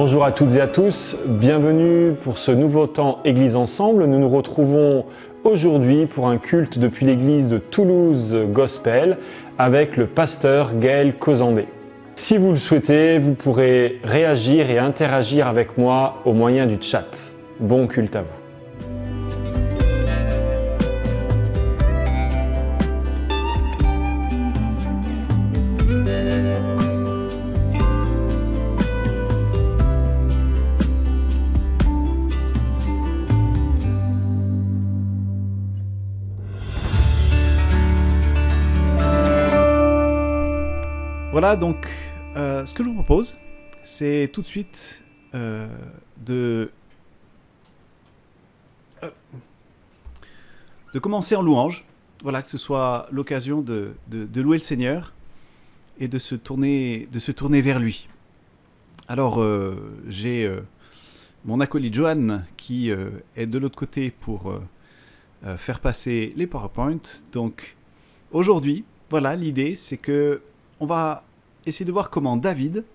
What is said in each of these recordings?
Bonjour à toutes et à tous, bienvenue pour ce nouveau temps Église Ensemble. Nous nous retrouvons aujourd'hui pour un culte depuis l'église de Toulouse Gospel avec le pasteur Gaël Cozandé. Si vous le souhaitez, vous pourrez réagir et interagir avec moi au moyen du chat. Bon culte à vous. Voilà, donc ce que je vous propose, c'est tout de suite de commencer en louange. Voilà, que ce soit l'occasion de louer le Seigneur et de se tourner vers lui. Alors, j'ai mon acolyte Johan qui est de l'autre côté pour faire passer les PowerPoint. Donc, aujourd'hui, voilà, l'idée, c'est que on va essayer de voir comment David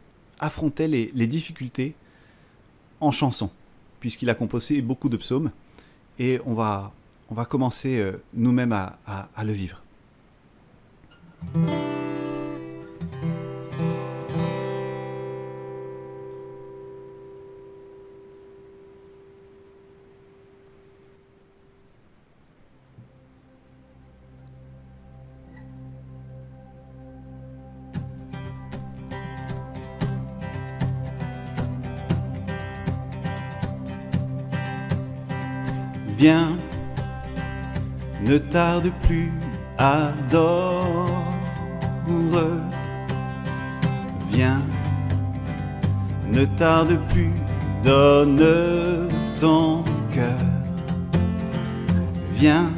affrontait les difficultés en chanson, puisqu'il a composé beaucoup de psaumes, et on va commencer nous-mêmes à le vivre. Viens, ne tarde plus, adore. Viens, ne tarde plus, donne ton cœur. Viens,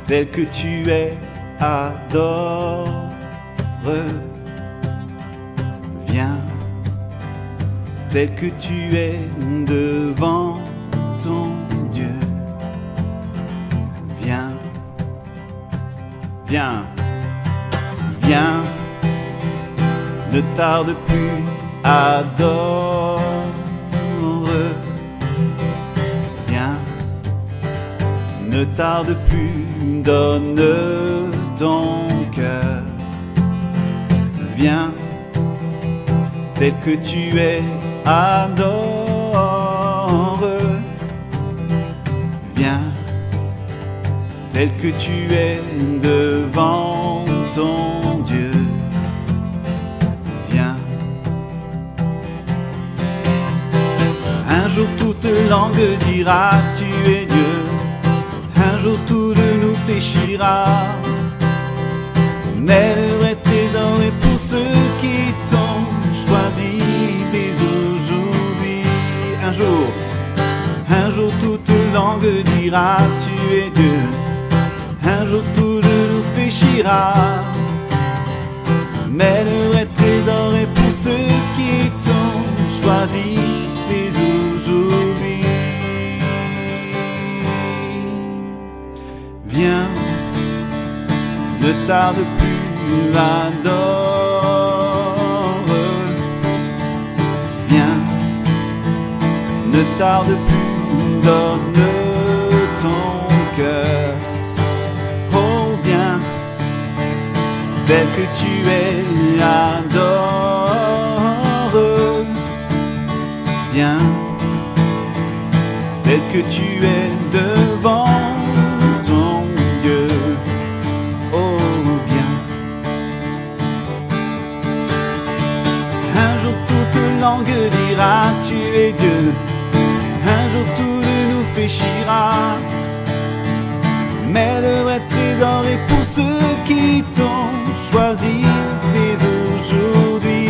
tel que tu es, adore. Viens, tel que tu es devant ton Dieu. Viens, viens, viens, ne tarde plus, adore. Viens, ne tarde plus, donne ton cœur. Viens, tel que tu es, adore. Viens, tel que tu es devant ton Dieu. Viens. Un jour toute langue dira tu es Dieu. Un jour tout genou fléchira. Mais le vrai trésor est pour ceux qui t'ont choisi dès aujourd'hui. Un jour toute langue dira tu es Dieu. Un jour tout genou fléchira. Mais le vrai trésor est pour ceux qui t'ont choisi dès aujourd'hui. Viens, ne tarde plus, adore. Viens, ne tarde plus, donne ton cœur. Oh, viens, tel que tu es, adore. Viens, tel que tu es devant ton Dieu. Oh, viens. Un jour toute langue dira tu es Dieu. Un jour tout genou fléchira. Mais le vrai trésor est pour ceux qui t'ont choisi dès aujourd'hui.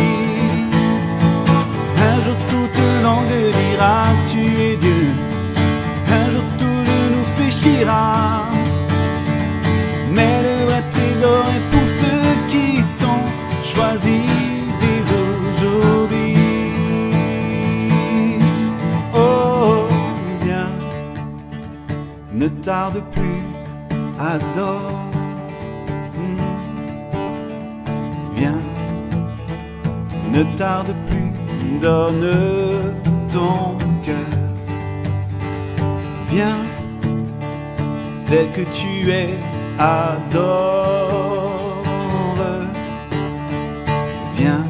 Un jour toute langue dira tu es Dieu. Un jour tout genou fléchira. Mais le vrai trésor est pour ceux qui t'ont choisi dès aujourd'hui. Oh, viens, ne tarde plus, adore. Viens, ne tarde plus, donne ton cœur. Viens, tel que tu es, adore. Viens,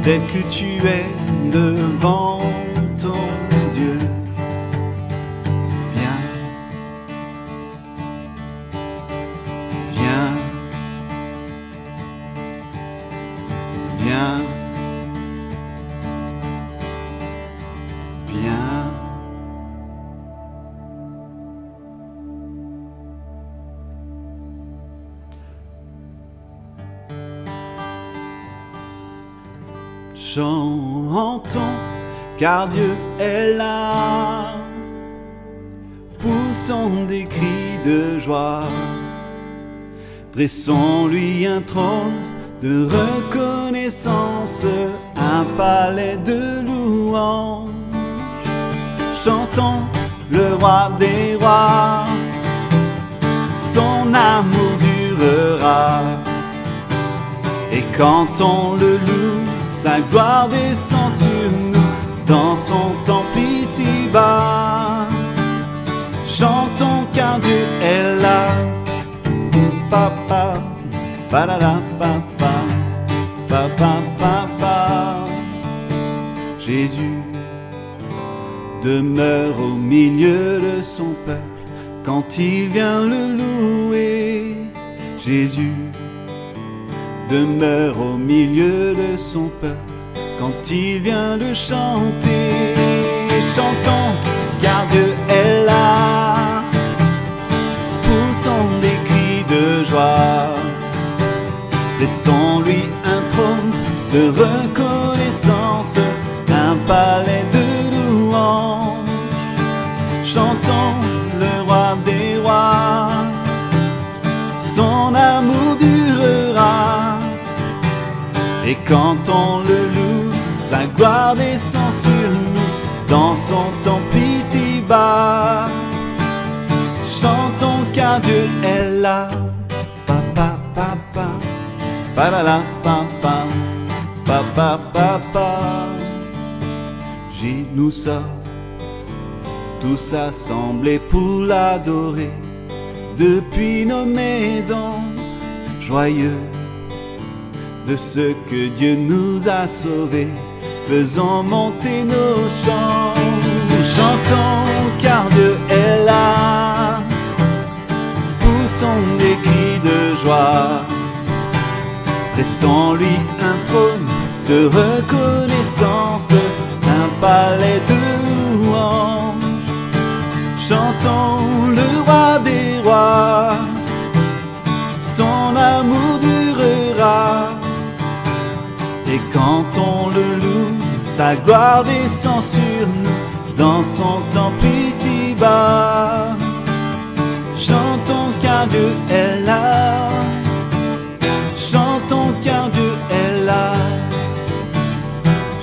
tel que tu es devant ton Dieu. Viens, viens, viens, viens. Chantons, car Dieu est là, poussons des cris de joie, dressons-lui un trône de reconnaissance, un palais de louange. Chantons le roi des rois, son amour durera, et quand on le loue, sa gloire descend sur nous dans son temple ici-bas. Chantons car Dieu est là. Papa, palala, papa, papa, papa. Jésus demeure au milieu de son peuple quand il vient le louer. Jésus demeure au milieu de son peuple quand il vient le chanter. Chantons car Dieu est là, poussons des cris de joie, laissons-lui un trône de reconnaissance, un palais de louange. Chantons le roi des rois, son amour durera, et quand on le loue, sa gloire descend sur nous dans son temple ici-bas. Chantons car Dieu est là. Papa, papa, palala, papa, papa, papa. Nous sommes tous assemblés pour l'adorer depuis nos maisons, joyeux de ce que Dieu nous a sauvés, faisons monter nos chants. Chantons car Dieu est là, poussons des cris de joie, laissons-lui un trône de reconnaissance, un palais de louange. Chantons le roi des rois, son amour durera, et quand on le loue, sa gloire descend sur nous dans son temple ici-bas. Chantons car Dieu est là, chantons car Dieu est là,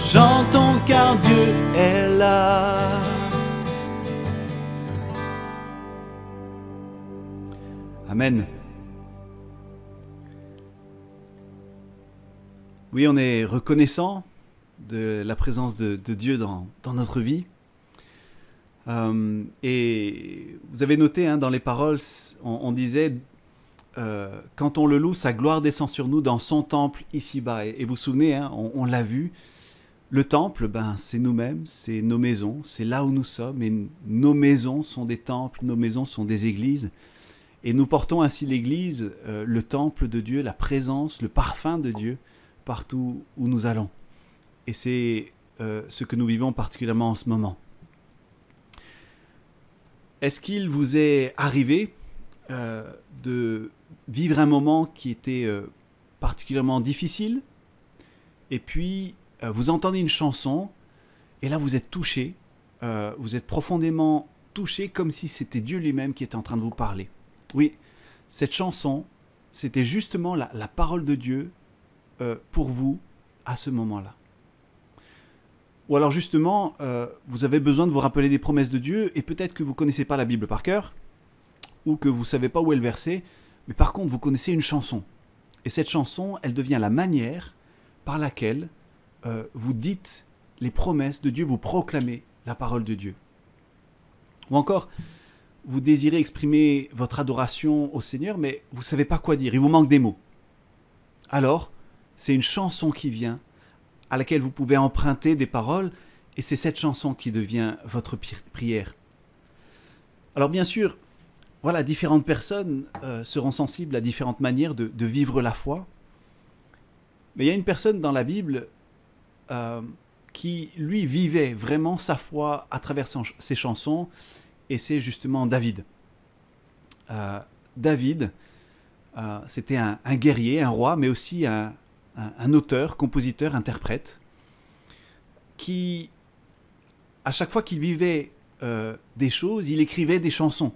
chantons car Dieu est là. Amen. Oui, on est reconnaissant de la présence de Dieu dans notre vie. Et vous avez noté dans les paroles, on disait quand on le loue, sa gloire descend sur nous dans son temple ici-bas. Et vous vous souvenez, on l'a vu, le temple, c'est nous-mêmes, c'est nos maisons, c'est là où nous sommes. Et nos maisons sont des temples, nos maisons sont des églises. Et nous portons ainsi l'église, le temple de Dieu, la présence, le parfum de Dieu, partout où nous allons. Et c'est ce que nous vivons particulièrement en ce moment. Est-ce qu'il vous est arrivé de vivre un moment qui était particulièrement difficile, et puis vous entendez une chanson, et là vous êtes touché, vous êtes profondément touché, comme si c'était Dieu lui-même qui était en train de vous parler. Oui, cette chanson, c'était justement la parole de Dieu pour vous à ce moment-là. Ou alors justement, vous avez besoin de vous rappeler des promesses de Dieu, et peut-être que vous ne connaissez pas la Bible par cœur, ou que vous ne savez pas où est le verset, mais par contre vous connaissez une chanson. Et cette chanson, elle devient la manière par laquelle vous dites les promesses de Dieu, vous proclamez la parole de Dieu. Ou encore, vous désirez exprimer votre adoration au Seigneur, mais vous ne savez pas quoi dire, il vous manque des mots. Alors, c'est une chanson qui vient, à laquelle vous pouvez emprunter des paroles, et c'est cette chanson qui devient votre prière. Alors bien sûr, voilà, différentes personnes seront sensibles à différentes manières de vivre la foi. Mais il y a une personne dans la Bible qui, lui, vivait vraiment sa foi à travers ses chansons, et c'est justement David. David, c'était un guerrier, un roi, mais aussi un auteur, compositeur, interprète, qui, à chaque fois qu'il vivait des choses, il écrivait des chansons.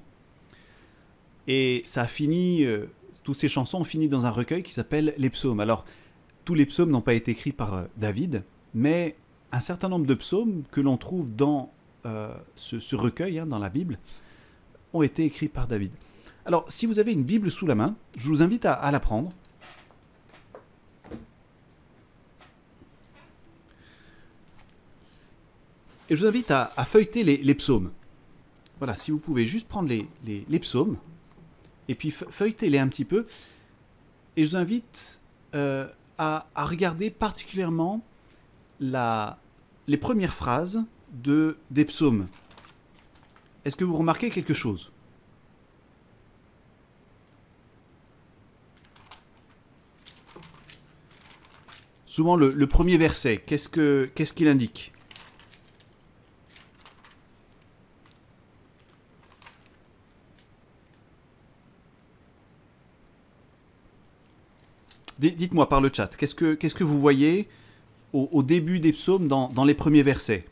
Et ça a fini, toutes ces chansons ont fini dans un recueil qui s'appelle les psaumes. Alors, tous les psaumes n'ont pas été écrits par David, mais un certain nombre de psaumes que l'on trouve dans ce recueil, dans la Bible, ont été écrits par David. Alors, si vous avez une Bible sous la main, je vous invite à la prendre. Et je vous invite à feuilleter les psaumes. Voilà, si vous pouvez juste prendre les psaumes, et puis feuilleter-les un petit peu. Et je vous invite à regarder particulièrement les premières phrases des psaumes. Est-ce que vous remarquez quelque chose? Souvent le premier verset, qu'est-ce qu'il indique? Dites-moi par le chat, qu'est-ce que vous voyez au début des psaumes dans les premiers versets?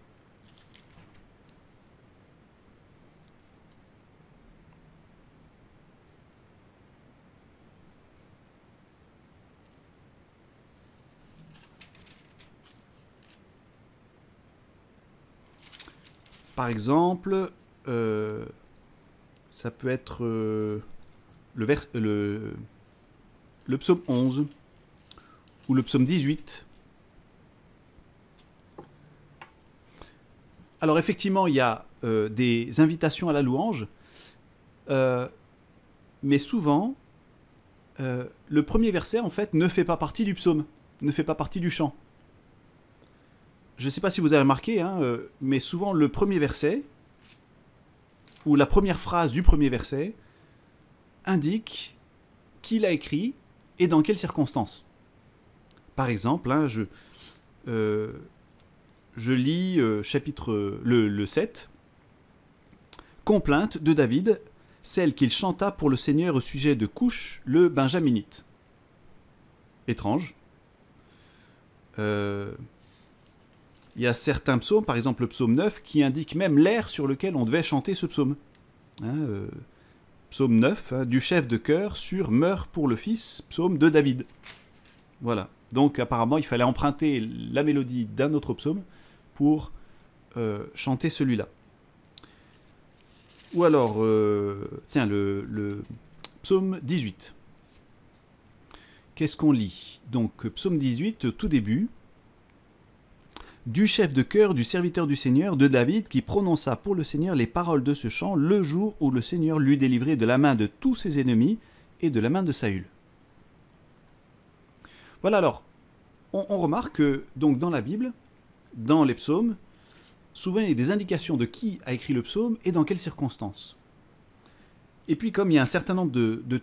Par exemple, ça peut être le psaume 11 ou le psaume 18. Alors effectivement, il y a des invitations à la louange, mais souvent, le premier verset, en fait, ne fait pas partie du psaume, ne fait pas partie du chant. Je ne sais pas si vous avez remarqué, mais souvent le premier verset, ou la première phrase du premier verset, indique qui l'a écrit et dans quelles circonstances. Par exemple, je lis chapitre le 7, « Complainte de David, celle qu'il chanta pour le Seigneur au sujet de Coush, le Benjaminite. » Étrange. Il y a certains psaumes, par exemple le psaume 9, qui indiquent même l'air sur lequel on devait chanter ce psaume. Psaume 9, du chef de chœur sur Meurt pour le Fils, psaume de David. Voilà. Donc apparemment, il fallait emprunter la mélodie d'un autre psaume pour chanter celui-là. Ou alors, tiens, le psaume 18. Qu'est-ce qu'on lit? Donc, psaume 18, tout début. Du chef de chœur du serviteur du Seigneur, de David, qui prononça pour le Seigneur les paroles de ce chant le jour où le Seigneur l'eut délivré de la main de tous ses ennemis et de la main de Saül. Voilà, alors, on remarque que donc, dans la Bible, dans les psaumes, souvent il y a des indications de qui a écrit le psaume et dans quelles circonstances. Et puis comme il y a un certain nombre de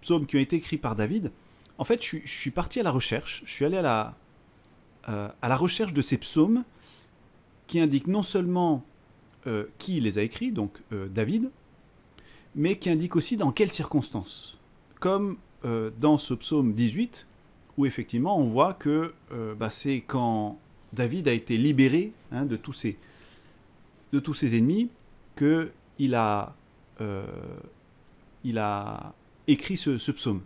psaumes qui ont été écrits par David, en fait je suis parti à la recherche, je suis allé à la recherche de ces psaumes qui indiquent non seulement qui les a écrits, donc David, mais qui indiquent aussi dans quelles circonstances. Comme dans ce psaume 18, où effectivement on voit que c'est quand David a été libéré de tous ses ennemis qu'il a écrit ce psaume.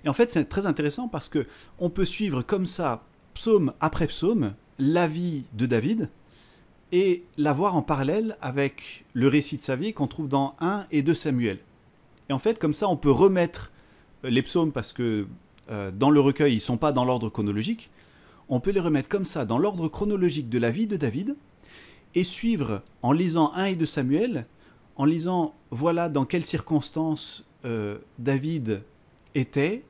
Et en fait c'est très intéressant parce qu'on peut suivre comme ça, psaume après psaume, la vie de David et la voir en parallèle avec le récit de sa vie qu'on trouve dans 1 et 2 Samuel. Et en fait comme ça on peut remettre les psaumes parce que dans le recueil ils ne sont pas dans l'ordre chronologique. on peut les remettre comme ça dans l'ordre chronologique de la vie de David et suivre en lisant 1 et 2 Samuel, en lisant voilà dans quelles circonstances David était,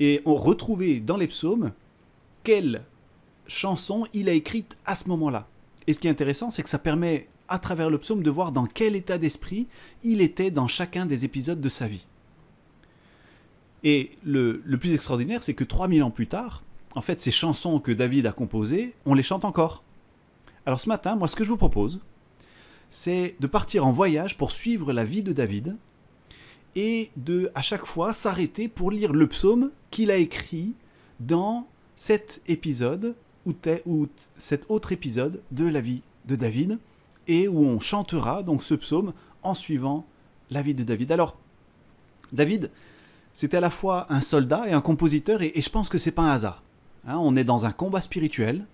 et on retrouvait dans les psaumes quelle chanson il a écrite à ce moment-là. Et ce qui est intéressant, c'est que ça permet à travers le psaume de voir dans quel état d'esprit il était dans chacun des épisodes de sa vie. Et le plus extraordinaire, c'est que 3000 ans plus tard, en fait, ces chansons que David a composées, on les chante encore. Alors ce matin, moi, ce que je vous propose, c'est de partir en voyage pour suivre la vie de David et de, à chaque fois, s'arrêter pour lire le psaume qu'il a écrit dans cet épisode ou cet autre épisode de la vie de David et où on chantera donc ce psaume en suivant la vie de David. Alors, David, c'était à la fois un soldat et un compositeur et je pense que c'est pas un hasard. Hein, on est dans un combat spirituel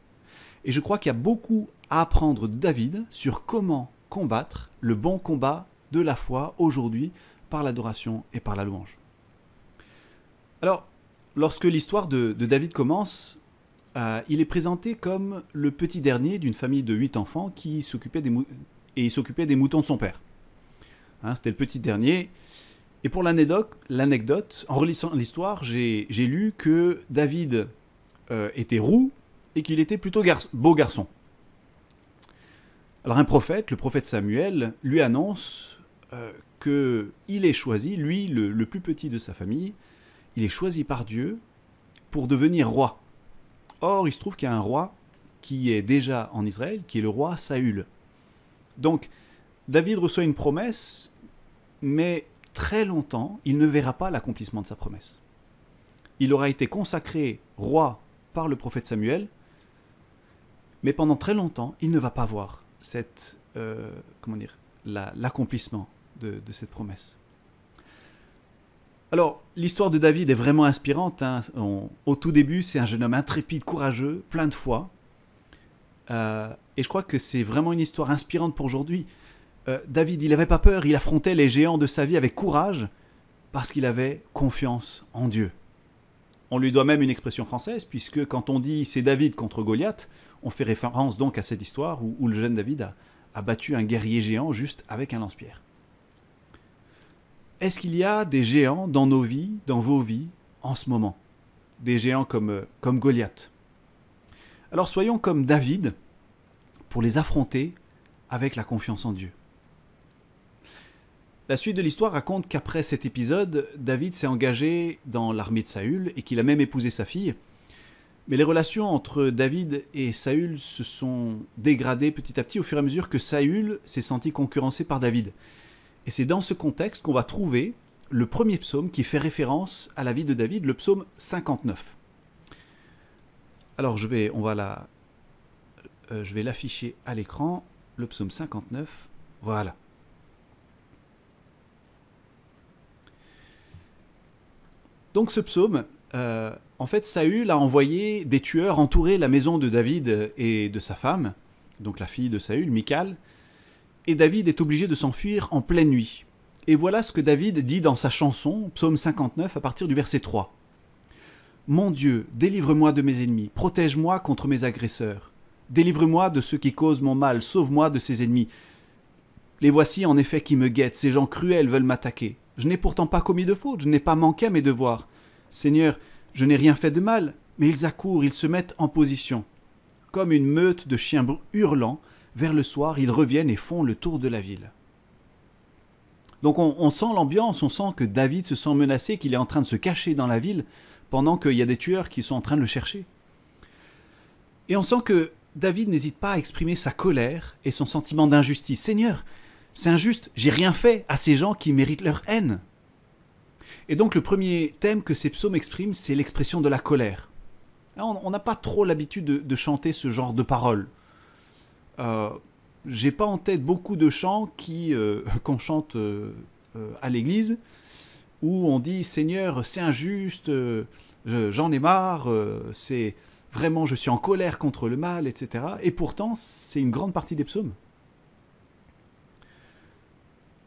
et je crois qu'il y a beaucoup à apprendre de David sur comment combattre le bon combat de la foi aujourd'hui par l'adoration et par la louange. Alors, lorsque l'histoire de David commence, il est présenté comme le petit dernier d'une famille de 8 enfants qui s'occupait des moutons de son père. Hein, c'était le petit dernier. Et pour l'anecdote, en relisant l'histoire, j'ai lu que David était roux et qu'il était plutôt beau garçon. Alors un prophète, le prophète Samuel, lui annonce qu'il est choisi, lui, le plus petit de sa famille, il est choisi par Dieu pour devenir roi. Or, il se trouve qu'il y a un roi qui est déjà en Israël, qui est le roi Saül. Donc, David reçoit une promesse, mais très longtemps, il ne verra pas l'accomplissement de sa promesse. Il aura été consacré roi par le prophète Samuel, mais pendant très longtemps, il ne va pas voir l'accomplissement de cette promesse. Alors, l'histoire de David est vraiment inspirante. Hein. Au tout début, c'est un jeune homme intrépide, courageux, plein de foi. Et je crois que c'est vraiment une histoire inspirante pour aujourd'hui. David, il n'avait pas peur, il affrontait les géants de sa vie avec courage, parce qu'il avait confiance en Dieu. On lui doit même une expression française, puisque quand on dit « c'est David contre Goliath », on fait référence donc à cette histoire où le jeune David a battu un guerrier géant juste avec un lance-pierre. Est-ce qu'il y a des géants dans nos vies, dans vos vies, en ce moment? Des géants comme Goliath. Alors soyons comme David pour les affronter avec la confiance en Dieu. La suite de l'histoire raconte qu'après cet épisode, David s'est engagé dans l'armée de Saül et qu'il a même épousé sa fille. Mais les relations entre David et Saül se sont dégradées petit à petit au fur et à mesure que Saül s'est senti concurrencé par David. Et c'est dans ce contexte qu'on va trouver le premier psaume qui fait référence à la vie de David, le psaume 59. Alors je vais l'afficher à l'écran, le psaume 59, voilà. Donc ce psaume, en fait Saül a envoyé des tueurs entourer la maison de David et de sa femme, donc la fille de Saül, Michal, et David est obligé de s'enfuir en pleine nuit. Et voilà ce que David dit dans sa chanson, psaume 59, à partir du verset 3. « Mon Dieu, délivre-moi de mes ennemis, protège-moi contre mes agresseurs. Délivre-moi de ceux qui causent mon mal, sauve-moi de ces ennemis. Les voici en effet qui me guettent, ces gens cruels veulent m'attaquer. Je n'ai pourtant pas commis de faute, je n'ai pas manqué à mes devoirs. Seigneur, je n'ai rien fait de mal, mais ils accourent, ils se mettent en position. Comme une meute de chiens hurlants, vers le soir, ils reviennent et font le tour de la ville. » Donc on sent l'ambiance, on sent que David se sent menacé, qu'il est en train de se cacher dans la ville, pendant qu'il y a des tueurs qui sont en train de le chercher. Et on sent que David n'hésite pas à exprimer sa colère et son sentiment d'injustice. « Seigneur, c'est injuste, j'ai rien fait à ces gens qui méritent leur haine. » Et donc le premier thème que ces psaumes expriment, c'est l'expression de la colère. On n'a pas trop l'habitude de chanter ce genre de paroles. J'ai pas en tête beaucoup de chants qu'on chante à l'église, où on dit « Seigneur, c'est injuste, j'en ai marre, c'est vraiment, je suis en colère contre le mal, etc. » Et pourtant, c'est une grande partie des psaumes.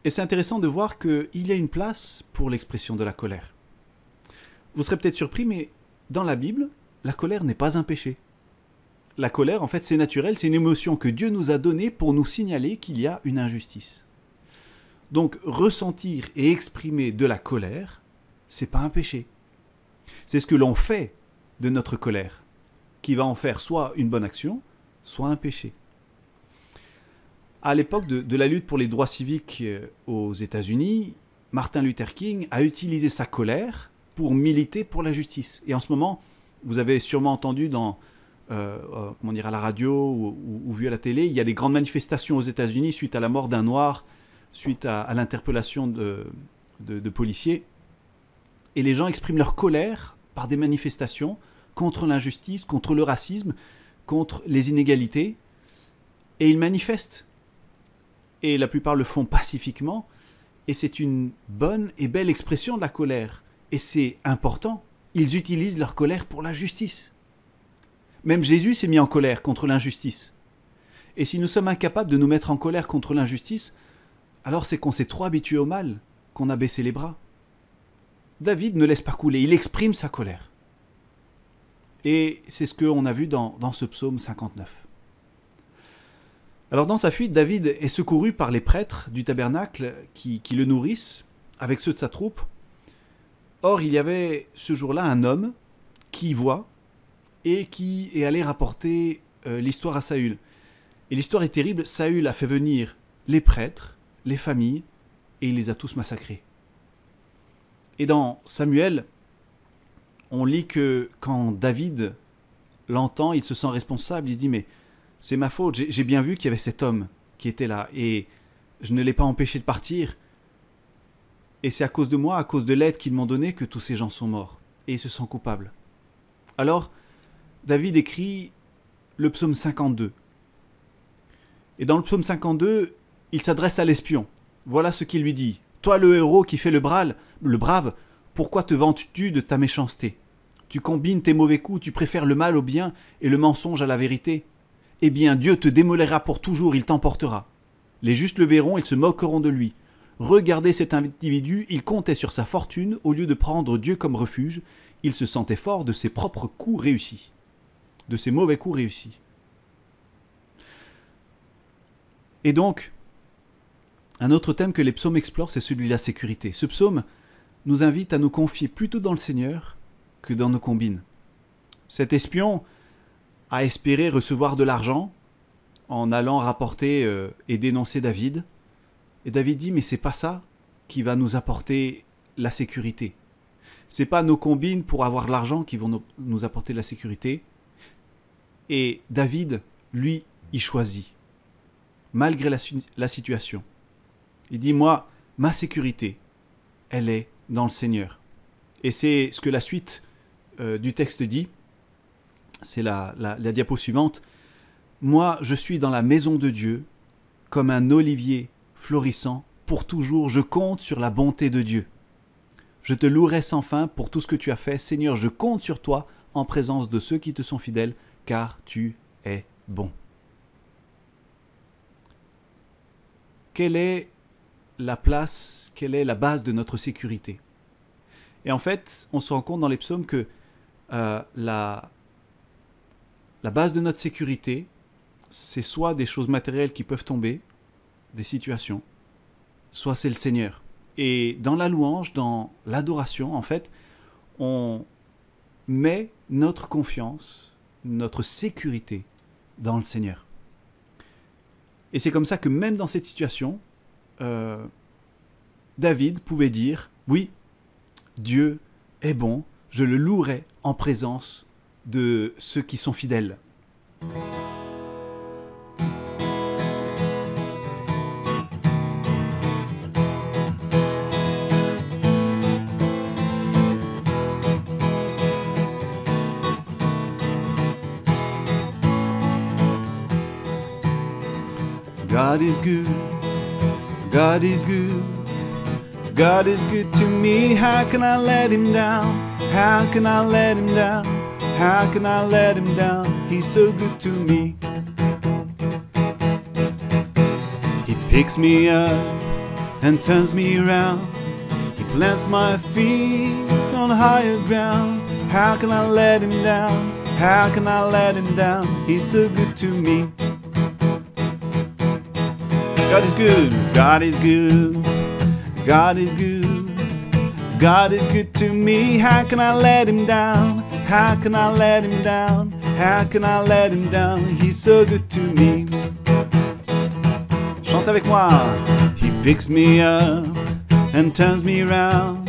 Et c'est intéressant de voir qu'il y a une place pour l'expression de la colère. Vous serez peut-être surpris, mais dans la Bible, la colère n'est pas un péché. la colère, en fait, c'est naturel, c'est une émotion que Dieu nous a donnée pour nous signaler qu'il y a une injustice. Donc, ressentir et exprimer de la colère, c'est pas un péché. C'est ce que l'on fait de notre colère, qui va en faire soit une bonne action, soit un péché. À l'époque de la lutte pour les droits civiques aux États-Unis, Martin Luther King a utilisé sa colère pour militer pour la justice. Et en ce moment, vous avez sûrement entendu à la radio ou vu à la télé, il y a des grandes manifestations aux États-Unis suite à la mort d'un noir, suite à l'interpellation de policiers. Et les gens expriment leur colère par des manifestations contre l'injustice, contre le racisme, contre les inégalités. Et ils manifestent. Et la plupart le font pacifiquement. Et c'est une bonne et belle expression de la colère. Et c'est important. Ils utilisent leur colère pour la justice. Même Jésus s'est mis en colère contre l'injustice. Et si nous sommes incapables de nous mettre en colère contre l'injustice, alors c'est qu'on s'est trop habitué au mal, qu'on a baissé les bras. David ne laisse pas couler, il exprime sa colère. Et c'est ce qu'on a vu dans ce psaume 59. Alors dans sa fuite, David est secouru par les prêtres du tabernacle qui le nourrissent, avec ceux de sa troupe. Or, il y avait ce jour-là un homme qui voit et qui est allé rapporter l'histoire à Saül. Et l'histoire est terrible, Saül a fait venir les prêtres, les familles, et il les a tous massacrés. Et dans Samuel, on lit que quand David l'entend, il se sent responsable, il se dit « mais c'est ma faute, j'ai bien vu qu'il y avait cet homme qui était là, et je ne l'ai pas empêché de partir, et c'est à cause de moi, à cause de l'aide qu'ils m'ont donnée, que tous ces gens sont morts, et ils se sentent coupables. » Alors, David écrit le psaume 52. Et dans le psaume 52, il s'adresse à l'espion. Voilà ce qu'il lui dit. « Toi le héros qui fais le brave, pourquoi te vantes-tu de ta méchanceté? Tu combines tes mauvais coups, tu préfères le mal au bien et le mensonge à la vérité. Eh bien, Dieu te démolira pour toujours, il t'emportera. Les justes le verront, ils se moqueront de lui. Regardez cet individu, il comptait sur sa fortune au lieu de prendre Dieu comme refuge. Il se sentait fort de ses propres coups réussis, de ses mauvais coups réussis. » Et donc, un autre thème que les psaumes explorent, c'est celui de la sécurité. Ce psaume nous invite à nous confier plutôt dans le Seigneur que dans nos combines. Cet espion a espéré recevoir de l'argent en allant rapporter et dénoncer David. Et David dit, mais c'est pas ça qui va nous apporter la sécurité. C'est pas nos combines pour avoir de l'argent qui vont nous apporter la sécurité. Et David, lui, il choisit, malgré la situation. Il dit, moi, ma sécurité, elle est dans le Seigneur. Et c'est ce que la suite du texte dit. C'est la diapo suivante. Moi, je suis dans la maison de Dieu, comme un olivier florissant. Pour toujours, je compte sur la bonté de Dieu. Je te louerai sans fin pour tout ce que tu as fait. Seigneur, je compte sur toi en présence de ceux qui te sont fidèles, car tu es bon. Quelle est la place, quelle est la base de notre sécurité? Et en fait, on se rend compte dans les psaumes que la base de notre sécurité, c'est soit des choses matérielles qui peuvent tomber, des situations, soit c'est le Seigneur. Et dans la louange, dans l'adoration, en fait, on met notre confiance, notre sécurité dans le Seigneur. Et c'est comme ça que même dans cette situation, David pouvait dire, oui, Dieu est bon, je le louerai en présence de ceux qui sont fidèles. God is good, God is good, God is good to me. How can I let him down? How can I let him down? How can I let him down? He's so good to me. He picks me up and turns me around. He plants my feet on higher ground. How can I let him down? How can I let him down? He's so good to me. God is good, God is good, God is good, God is good to me. How can I let him down? How can I let him down? How can I let him down? He's so good to me. Chante avec moi. He picks me up and turns me around.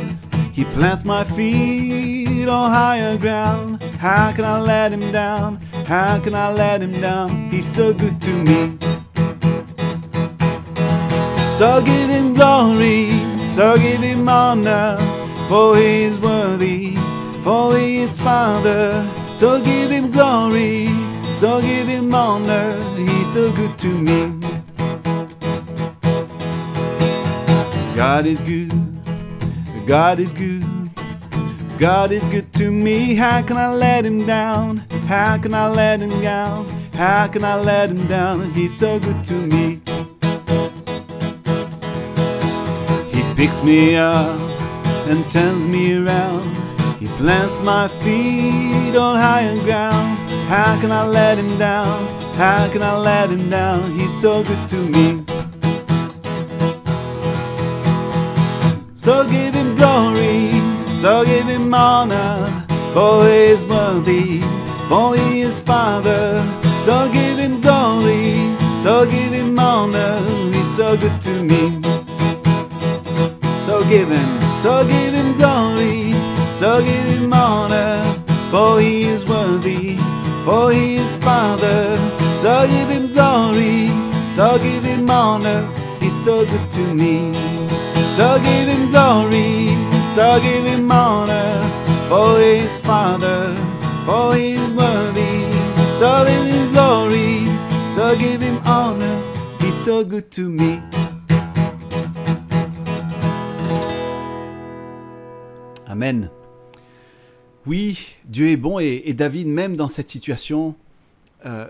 He plants my feet on higher ground. How can I let him down? How can I let him down? He's so good to me. So give him glory, so give him honor, for he is worthy, for he is Father. So give him glory, so give him honor, he's so good to me. God is good, God is good, God is good to me. How can I let him down? How can I let him down? How can I let him down? He's so good to me. He picks me up and turns me around. He plants my feet on higher ground. How can I let him down? How can I let him down? He's so good to me. So give him glory, so give him honor, for he is worthy, for he is Father. So give him glory, so give him honor, he's so good to me. So give him glory, so give him honor, for he is worthy, for he is Father. So give him glory, so give him honor, he's so good to me. So give him glory, so give him honor, for he is Father, for he is worthy. So give him glory, so give him honor, he's so good to me. Amen. Oui, Dieu est bon et David, même dans cette situation,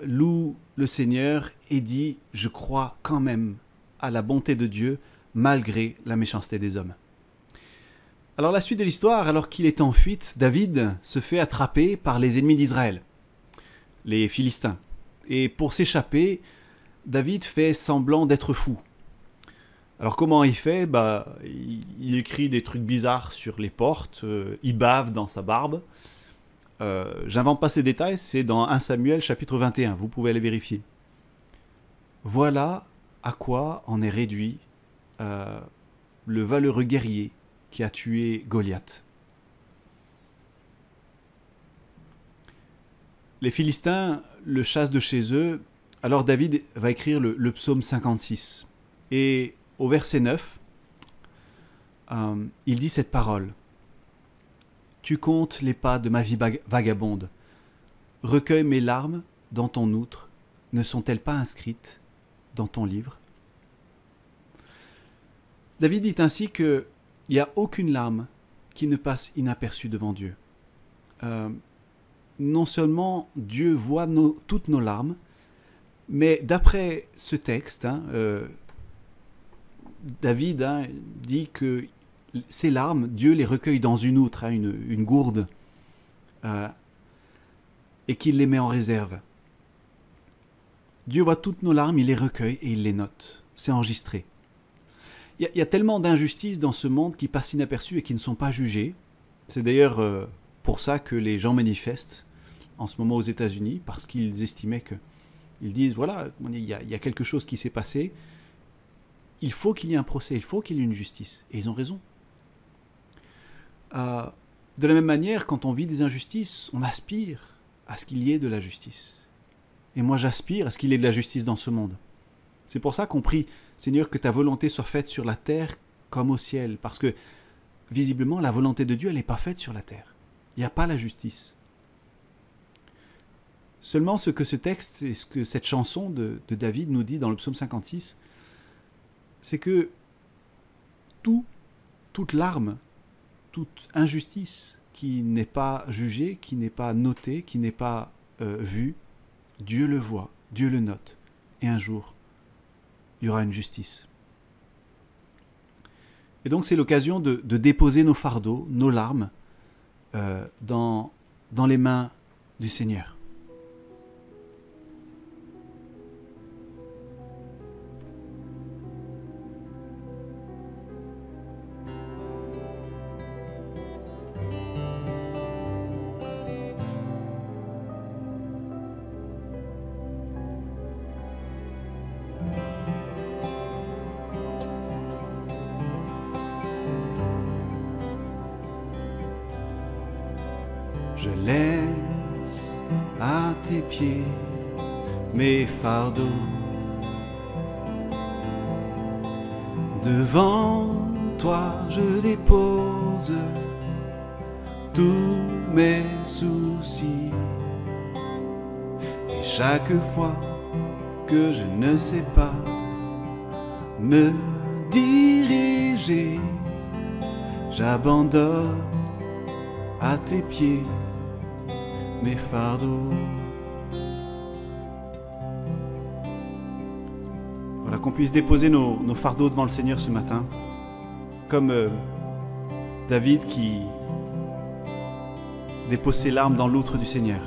loue le Seigneur et dit « Je crois quand même à la bonté de Dieu malgré la méchanceté des hommes. » Alors la suite de l'histoire, alors qu'il est en fuite, David se fait attraper par les ennemis d'Israël, les Philistins. Et pour s'échapper, David fait semblant d'être fou. Alors comment il fait? Il écrit des trucs bizarres sur les portes, il bave dans sa barbe. J'invente pas ces détails, c'est dans 1 Samuel chapitre 21, vous pouvez aller vérifier. Voilà à quoi en est réduit le valeureux guerrier qui a tué Goliath. Les Philistins le chassent de chez eux, alors David va écrire le psaume 56. Et au verset 9, il dit cette parole. « Tu comptes les pas de ma vie vagabonde. Recueille mes larmes dans ton outre. Ne sont-elles pas inscrites dans ton livre ?» David dit ainsi qu'il n'y a aucune larme qui ne passe inaperçue devant Dieu. Non seulement Dieu voit toutes nos larmes, mais d'après ce texte, David dit que ces larmes, Dieu les recueille dans une outre, une gourde, et qu'il les met en réserve. Dieu voit toutes nos larmes, il les recueille et il les note. C'est enregistré. Il y a tellement d'injustices dans ce monde qui passent inaperçues et qui ne sont pas jugées. C'est d'ailleurs pour ça que les gens manifestent en ce moment aux États-Unis, parce qu'ils estimaient que... Ils disent, voilà, il y a quelque chose qui s'est passé, il faut qu'il y ait un procès, il faut qu'il y ait une justice. Et ils ont raison. De la même manière, quand on vit des injustices, on aspire à ce qu'il y ait de la justice. Et moi, j'aspire à ce qu'il y ait de la justice dans ce monde. C'est pour ça qu'on prie, Seigneur, que ta volonté soit faite sur la terre comme au ciel. Parce que, visiblement, la volonté de Dieu, elle n'est pas faite sur la terre. Il n'y a pas la justice. Seulement, ce que ce texte et ce que cette chanson de David nous dit dans le psaume 56, c'est que toute larme, toute injustice qui n'est pas jugée, qui n'est pas notée, qui n'est pas vue, Dieu le voit, Dieu le note. Et un jour, il y aura une justice. Et donc c'est l'occasion de déposer nos fardeaux, nos larmes, dans les mains du Seigneur. Je laisse à tes pieds mes fardeaux. Devant toi je dépose tous mes soucis. Et chaque fois que je ne sais pas me diriger, j'abandonne à tes pieds mes fardeaux. Voilà, qu'on puisse déposer nos fardeaux devant le Seigneur ce matin, comme David qui dépose ses larmes dans l'outre du Seigneur.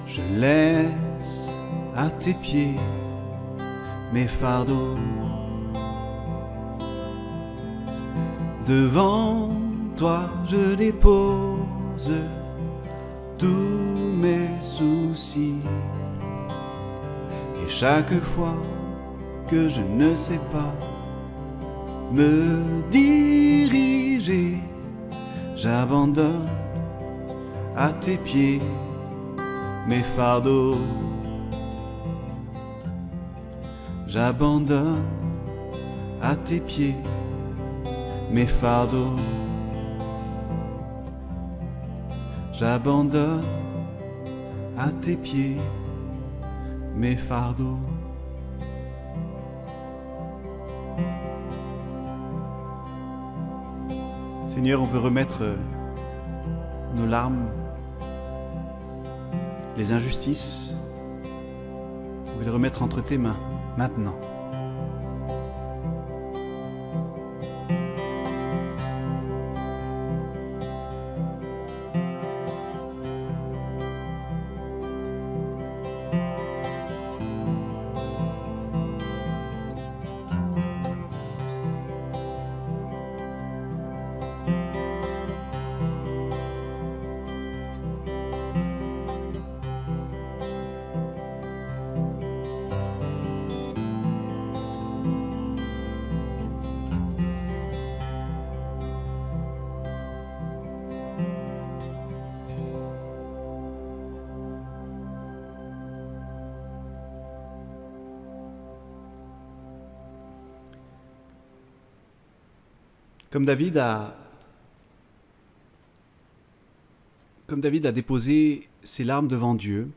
Je laisse à tes pieds mes fardeaux. Devant toi je dépose tous mes soucis. Et chaque fois que je ne sais pas me diriger, j'abandonne à tes pieds mes fardeaux. J'abandonne à tes pieds mes fardeaux. J'abandonne à tes pieds mes fardeaux. Seigneur, on veut remettre nos larmes, les injustices, on veut les remettre entre tes mains maintenant. Comme David a déposé ses larmes devant Dieu,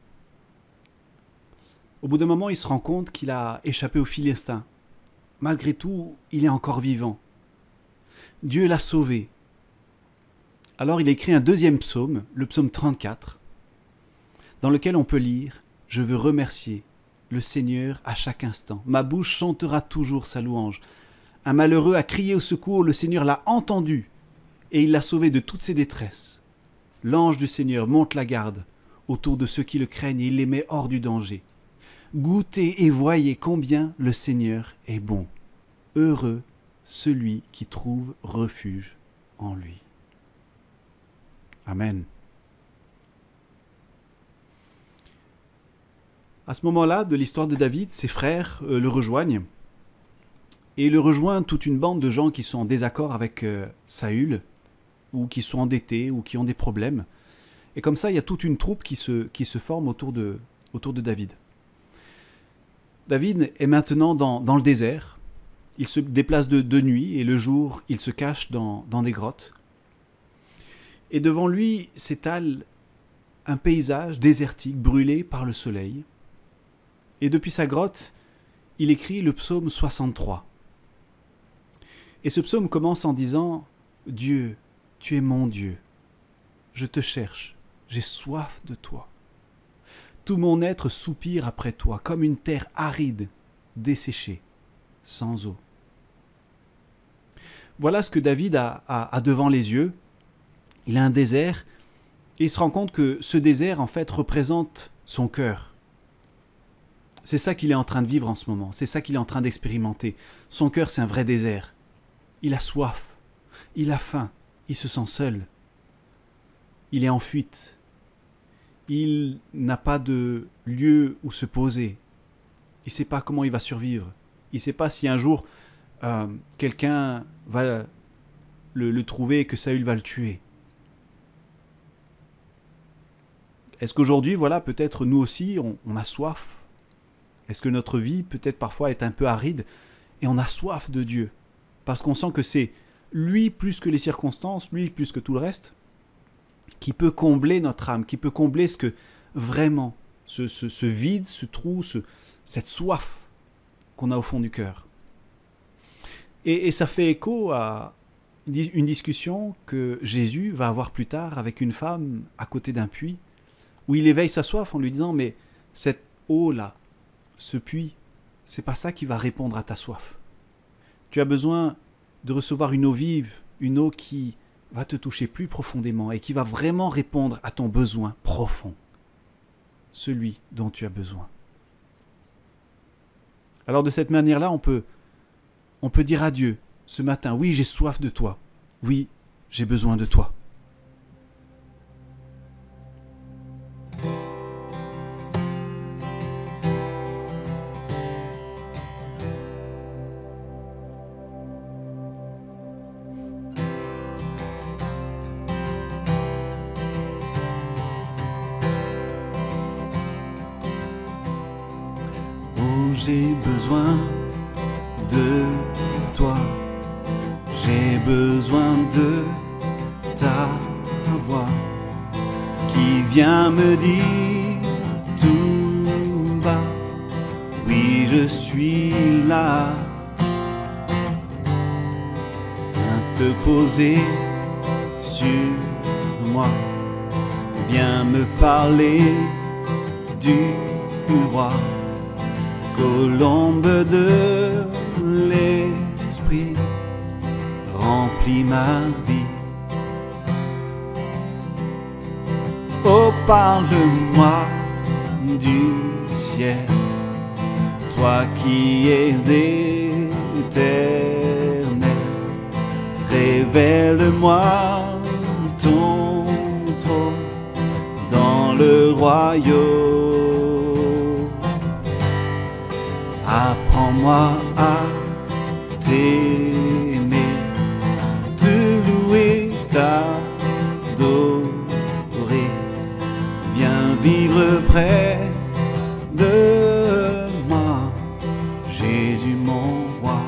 au bout d'un moment, il se rend compte qu'il a échappé aux Philistins. Malgré tout, il est encore vivant. Dieu l'a sauvé. Alors il a écrit un deuxième psaume, le psaume 34, dans lequel on peut lire « Je veux remercier le Seigneur à chaque instant. Ma bouche chantera toujours sa louange. Un malheureux a crié au secours, le Seigneur l'a entendu et il l'a sauvé de toutes ses détresses. L'ange du Seigneur monte la garde autour de ceux qui le craignent et il les met hors du danger. Goûtez et voyez combien le Seigneur est bon. Heureux celui qui trouve refuge en lui. » Amen. À ce moment-là de l'histoire de David, ses frères le rejoignent. Et il rejoint toute une bande de gens qui sont en désaccord avec Saül, ou qui sont endettés, ou qui ont des problèmes. Et comme ça, il y a toute une troupe qui se forme autour de David. David est maintenant dans le désert. Il se déplace de nuit, et le jour, il se cache dans des grottes. Et devant lui s'étale un paysage désertique, brûlé par le soleil. Et depuis sa grotte, il écrit le psaume 63. Et ce psaume commence en disant « Dieu, tu es mon Dieu. Je te cherche, j'ai soif de toi. Tout mon être soupire après toi, comme une terre aride, desséchée, sans eau. » Voilà ce que David a devant les yeux. Il a un désert, Et il se rend compte que ce désert, en fait, représente son cœur. C'est ça qu'il est en train de vivre en ce moment. C'est ça qu'il est en train d'expérimenter. Son cœur, c'est un vrai désert. Il a soif. Il a faim. Il se sent seul. Il est en fuite. Il n'a pas de lieu où se poser. Il ne sait pas comment il va survivre. Il ne sait pas si un jour quelqu'un va le trouver et que Saül va le tuer. Est-ce qu'aujourd'hui, voilà, peut-être nous aussi, on a soif? Est-ce que notre vie, peut-être parfois, est un peu aride et on a soif de Dieu? Parce qu'on sent que c'est lui plus que les circonstances, lui plus que tout le reste, qui peut combler notre âme, qui peut combler ce que vraiment, ce vide, ce trou, cette soif qu'on a au fond du cœur. Et ça fait écho à une discussion que Jésus va avoir plus tard avec une femme à côté d'un puits, où il éveille sa soif en lui disant « Mais cette eau-là, ce puits, c'est pas ça qui va répondre à ta soif. Tu as besoin de recevoir une eau vive, une eau qui va te toucher plus profondément et qui va vraiment répondre à ton besoin profond, celui dont tu as besoin. » Alors de cette manière-là, on peut dire à Dieu ce matin, oui, j'ai soif de toi, oui, j'ai besoin de toi. J'ai besoin de toi, j'ai besoin de ta voix qui vient me dire tout bas, oui je suis là, viens te poser sur moi, viens me parler du roi. Colombe de l'esprit, remplis ma vie. Oh, parle-moi du ciel, toi qui es éternel. Révèle-moi ton trône dans le royaume. Apprends-moi à t'aimer, te louer, t'adorer. Viens vivre près de moi, Jésus mon roi.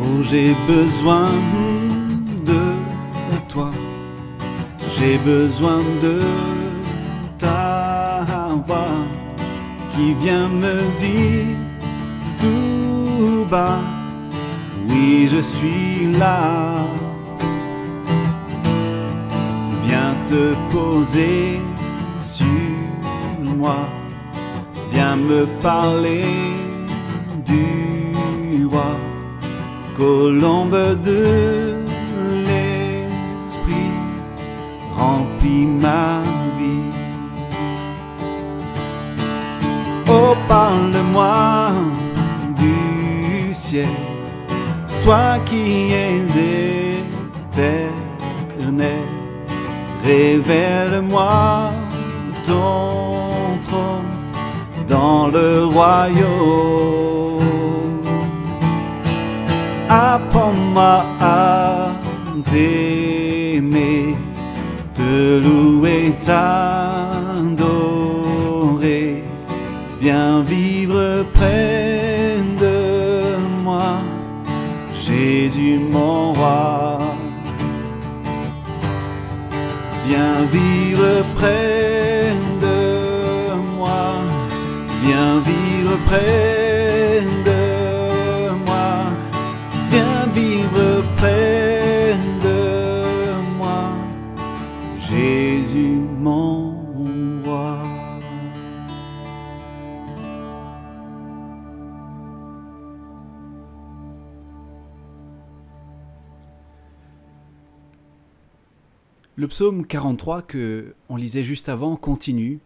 Oh, j'ai besoin de toi, j'ai besoin de ta voix qui vient me dire tout bas, oui je suis là. Viens te poser sur moi, viens me parler du roi. Colombe de l'esprit, remplis ma vie. Oh, parle-moi du ciel, toi qui es éternel. Révèle-moi ton trône dans le royaume. Apprends-moi à t'aimer, te louer, t'adorer. Viens vivre près de moi, Jésus mon roi. Viens vivre près de moi, viens vivre près de moi, viens vivre près de moi, Jésus mon roi. Le psaume 43 que on lisait juste avant continue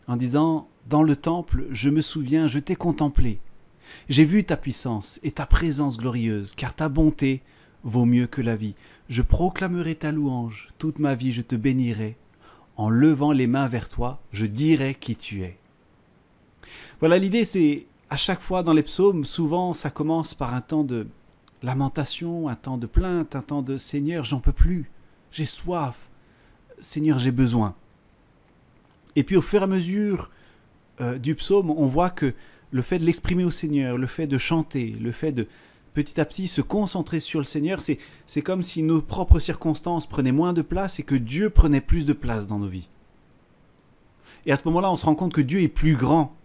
en disant « Dans le temple, je me souviens, je t'ai contemplé. J'ai vu ta puissance et ta présence glorieuse, car ta bonté vaut mieux que la vie. Je proclamerai ta louange, toute ma vie je te bénirai. En levant les mains vers toi, je dirai qui tu es. » Voilà, l'idée c'est, à chaque fois dans les psaumes, souvent ça commence par un temps de lamentation, un temps de plainte, un temps de « Seigneur, j'en peux plus, j'ai soif, Seigneur, j'ai besoin. » Et puis au fur et à mesure du psaume, on voit que le fait de l'exprimer au Seigneur, le fait de chanter, le fait de petit à petit se concentrer sur le Seigneur, c'est comme si nos propres circonstances prenaient moins de place et que Dieu prenait plus de place dans nos vies. Et à ce moment-là, on se rend compte que Dieu est plus grand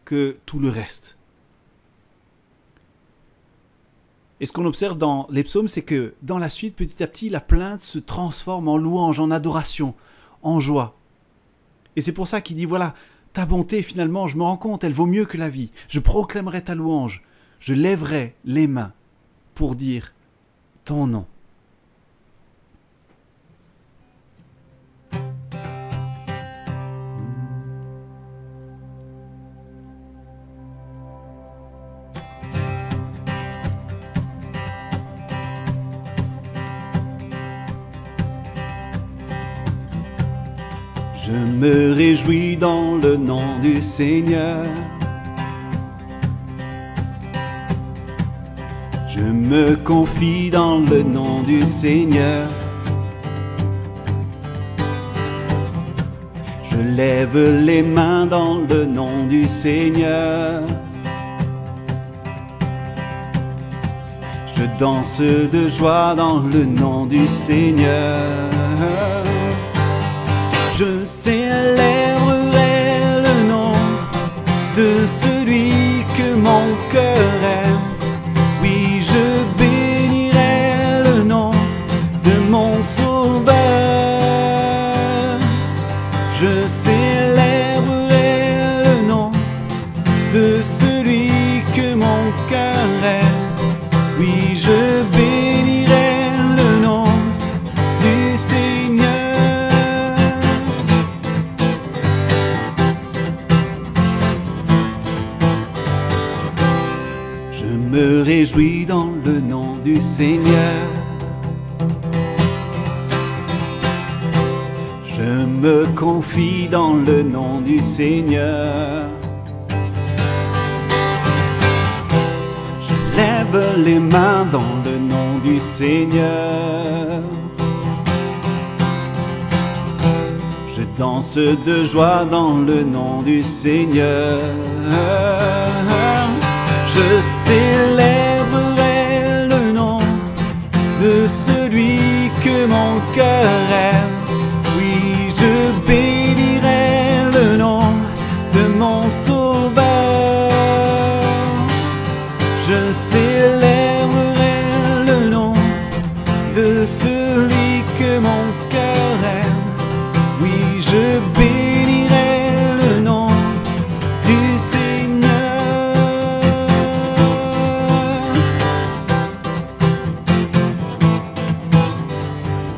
que tout le reste. Et ce qu'on observe dans les psaumes, c'est que dans la suite, petit à petit, la plainte se transforme en louange, en adoration, en joie. Et c'est pour ça qu'il dit, voilà, ta bonté, finalement, je me rends compte, elle vaut mieux que la vie. Je proclamerai ta louange. Je lèverai les mains pour dire ton nom. Je me réjouis dans le nom du Seigneur. Je me confie dans le nom du Seigneur. Je lève les mains dans le nom du Seigneur. Je danse de joie dans le nom du Seigneur. Je célébrerai le nom de celui que mon cœur aime. Oui, je bénirai le nom de mon Sauveur. Je célébrerai le nom de celui que mon cœur aime. Oui, je bénirai le nom du Seigneur. Je me réjouis dans le nom du Seigneur. Je me confie dans le nom du Seigneur. Je lève les mains dans le nom du Seigneur. Je danse de joie dans le nom du Seigneur. Je célébrerai le nom de celui que mon cœur aime. Oui, je bénirai le nom de mon Sauveur. Je célébrerai le nom de celui que mon cœur aime. Oui, je bénirai le nom du Seigneur.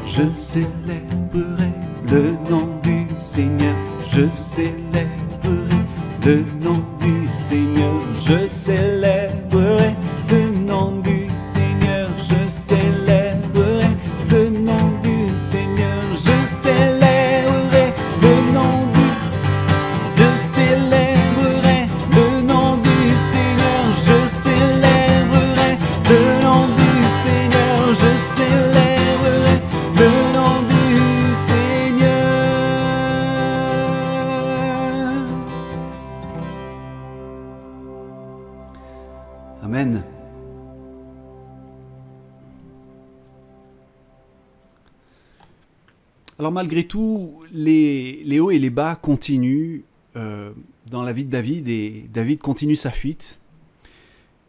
Je célébrerai le nom du Seigneur. Je célébrerai le nom du Seigneur. Je célébrerai le nom du Seigneur. Je célébrerai le nom du Seigneur. Je célébrerai le nom du Je célébrerai le nom du Seigneur. Je célébrerai le nom du Seigneur. Je célébrerai le nom du Seigneur. Amen. Alors malgré tout, les hauts et les bas continuent dans la vie de David, et David continue sa fuite.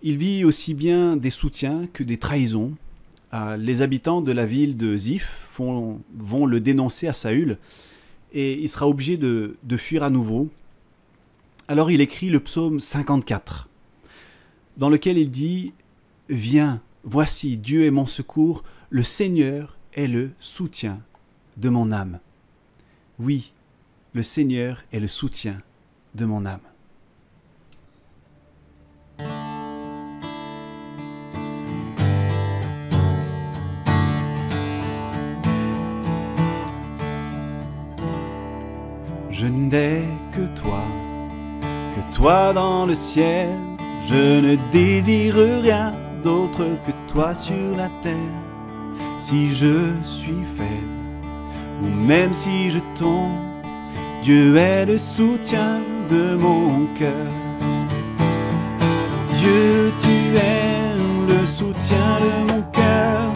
Il vit aussi bien des soutiens que des trahisons. Les habitants de la ville de Ziph vont le dénoncer à Saül, et il sera obligé de fuir à nouveau. Alors il écrit le psaume 54, dans lequel il dit « Viens, voici, Dieu est mon secours, le Seigneur est le soutien de mon âme. Oui, le Seigneur est le soutien de mon âme. Je n'ai que toi dans le ciel. Je ne désire rien d'autre que toi sur la terre. Si je suis faible, ou même si je tombe, Dieu est le soutien de mon cœur. Dieu, tu es le soutien de mon cœur,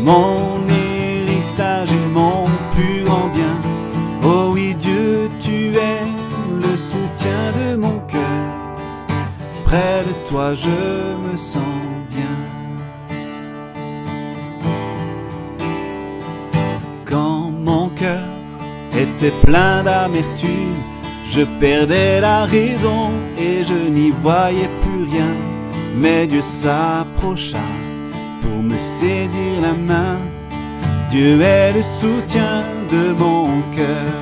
mon héritage et mon plus grand bien. Oh oui, Dieu, tu es le soutien de mon cœur. Près de toi, je me sens bien. Quand mon cœur était plein d'amertume, je perdais la raison et je n'y voyais plus rien. Mais Dieu s'approcha pour me saisir la main. Dieu est le soutien de mon cœur.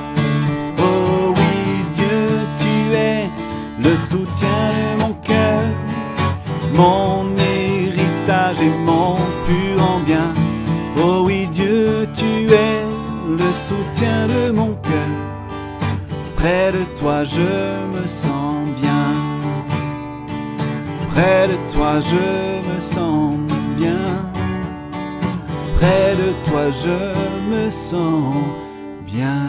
Oh oui, Dieu, tu es le soutien de mon cœur, mon héritage et mon plus grand bien. Oh oui, Dieu, tu es le soutien de mon cœur. Près de toi, je me sens bien. Près de toi, je me sens bien. Près de toi, je me sens bien.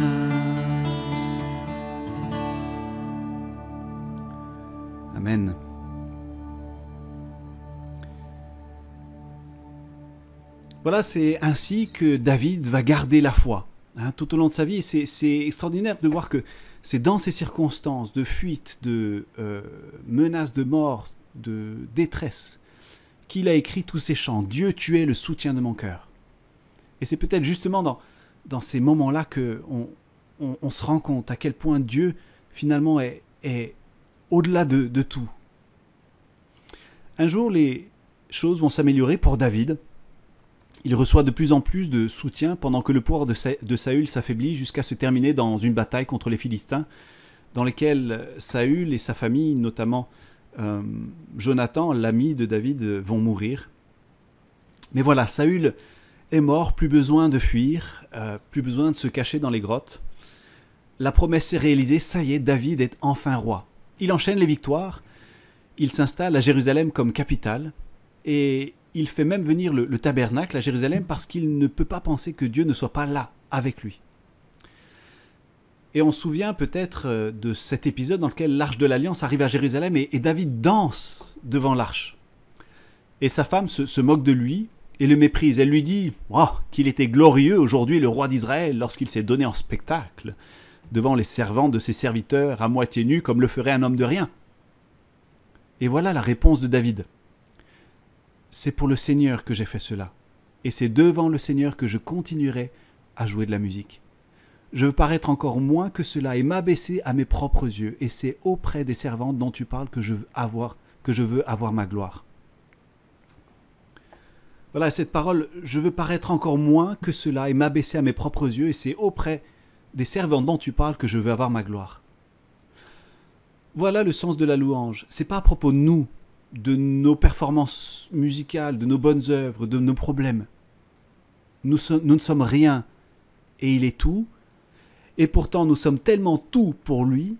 Amen. Voilà, c'est ainsi que David va garder la foi tout au long de sa vie. Et c'est extraordinaire de voir que c'est dans ces circonstances de fuite, de menaces de mort, de détresse, qu'il a écrit tous ces chants. Dieu, tu es le soutien de mon cœur. Et c'est peut-être justement dans ces moments-là qu'on se rend compte à quel point Dieu, finalement, est au-delà de tout. Un jour, les choses vont s'améliorer pour David. Il reçoit de plus en plus de soutien pendant que le pouvoir de Saül s'affaiblit jusqu'à se terminer dans une bataille contre les Philistins, dans laquelle Saül et sa famille, notamment Jonathan, l'ami de David, vont mourir. Mais voilà, Saül est mort, plus besoin de fuir, plus besoin de se cacher dans les grottes. La promesse est réalisée, ça y est, David est enfin roi. Il enchaîne les victoires, il s'installe à Jérusalem comme capitale, et il fait même venir le tabernacle à Jérusalem parce qu'il ne peut pas penser que Dieu ne soit pas là avec lui. Et on se souvient peut-être de cet épisode dans lequel l'arche de l'Alliance arrive à Jérusalem et David danse devant l'arche. Et sa femme se moque de lui et le méprise. Elle lui dit qu'il était glorieux aujourd'hui le roi d'Israël lorsqu'il s'est donné en spectacle devant les servantes de ses serviteurs à moitié nus comme le ferait un homme de rien. Et voilà la réponse de David. C'est pour le Seigneur que j'ai fait cela, et c'est devant le Seigneur que je continuerai à jouer de la musique. Je veux paraître encore moins que cela et m'abaisser à mes propres yeux, et c'est auprès des servantes dont tu parles que je veux avoir ma gloire. Voilà cette parole, je veux paraître encore moins que cela et m'abaisser à mes propres yeux, et c'est auprès des servantes dont tu parles que je veux avoir ma gloire. Voilà le sens de la louange. C'est pas à propos de nous, de nos performances musicales, de nos bonnes œuvres, de nos problèmes. Nous ne sommes rien et il est tout. Et pourtant, nous sommes tellement tout pour lui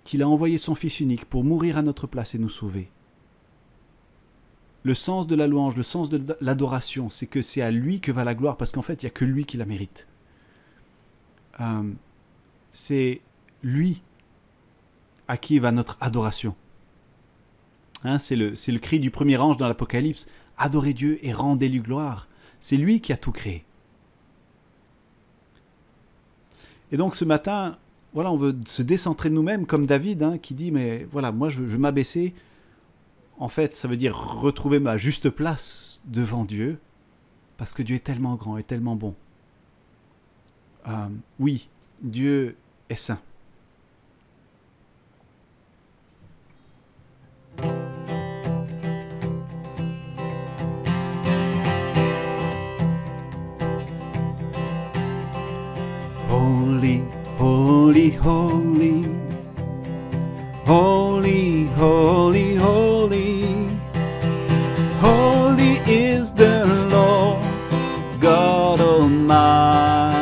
qu'il a envoyé son Fils unique pour mourir à notre place et nous sauver. Le sens de la louange, le sens de l'adoration, c'est que c'est à lui que va la gloire parce qu'en fait, il n'y a que lui qui la mérite. C'est lui à qui va notre adoration. C'est le cri du premier ange dans l'Apocalypse. Adorez Dieu et rendez-lui gloire. C'est lui qui a tout créé. Et donc ce matin, voilà, on veut se décentrer de nous-mêmes comme David qui dit, mais voilà, moi je veux m'abaisser. En fait, ça veut dire retrouver ma juste place devant Dieu, parce que Dieu est tellement grand et tellement bon. Oui, Dieu est saint. holy, holy, holy, holy. Holy is the Lord God Almighty,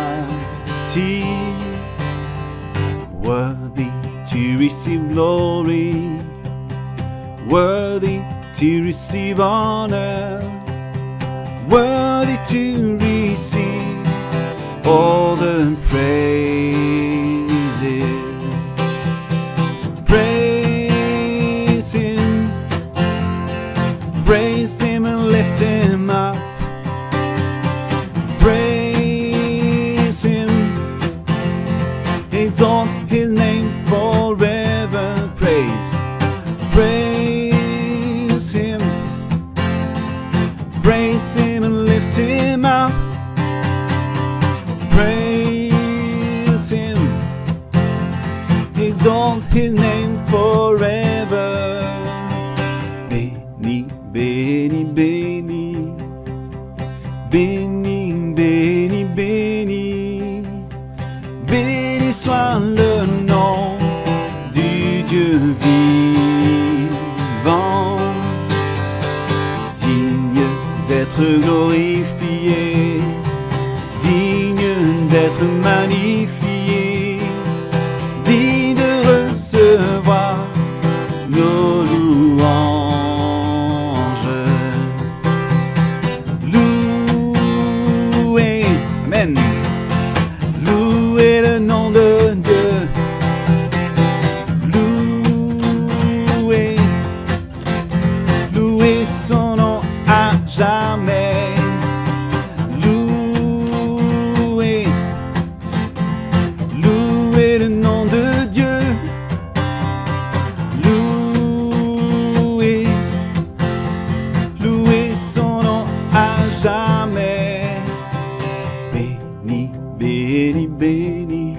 worthy to receive glory, worthy to receive honor, worthy to receive all the praises. Praise Him, praise Him and lift Him up. Praise Him, exalt His name forever. Praise, praise Him, praise Him and lift Him up. Praise Him, exalt His name forever. Béni, béni, béni, béni, béni, béni, béni soit le nom du Dieu vivant, digne d'être glorifié, digne d'être magnifié, digne de recevoir nos louanges. Louez, amen, louez le nom de Dieu. Louez, louez son nom à jamais. Louez, louez le nom de Dieu. Louez, louez son nom à jamais. Béni, béni, béni,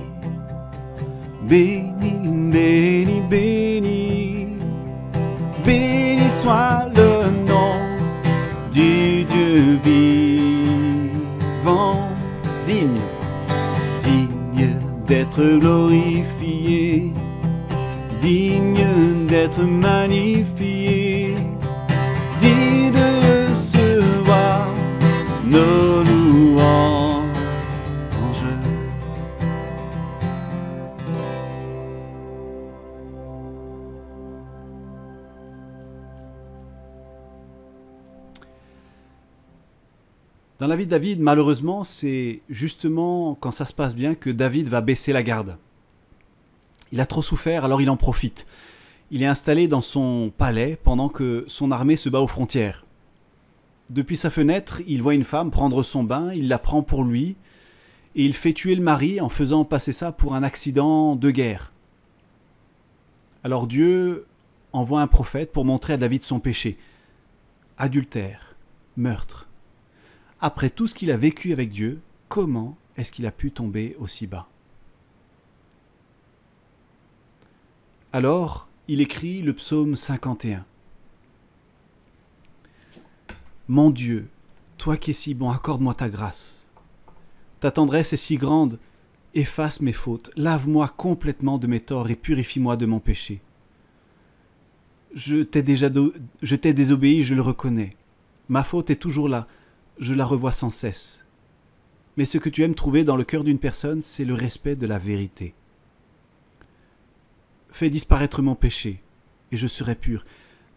béni, béni, béni, béni soit le nom du Dieu vivant, digne, digne d'être glorifié, digne d'être magnifié, digne de recevoir nos louanges. Dans la vie de David, malheureusement, c'est justement quand ça se passe bien que David va baisser la garde. Il a trop souffert, alors il en profite. Il est installé dans son palais pendant que son armée se bat aux frontières. Depuis sa fenêtre, il voit une femme prendre son bain, il la prend pour lui, et il fait tuer le mari en faisant passer ça pour un accident de guerre. Alors Dieu envoie un prophète pour montrer à David son péché. Adultère, meurtre. Après tout ce qu'il a vécu avec Dieu, comment est-ce qu'il a pu tomber aussi bas? Alors, il écrit le psaume 51. Mon Dieu, toi qui es si bon, accorde-moi ta grâce. Ta tendresse est si grande, efface mes fautes, lave-moi complètement de mes torts et purifie-moi de mon péché. Je t'ai désobéi, je le reconnais. Ma faute est toujours là, je la revois sans cesse. Mais ce que tu aimes trouver dans le cœur d'une personne, c'est le respect de la vérité. Fais disparaître mon péché, et je serai pur.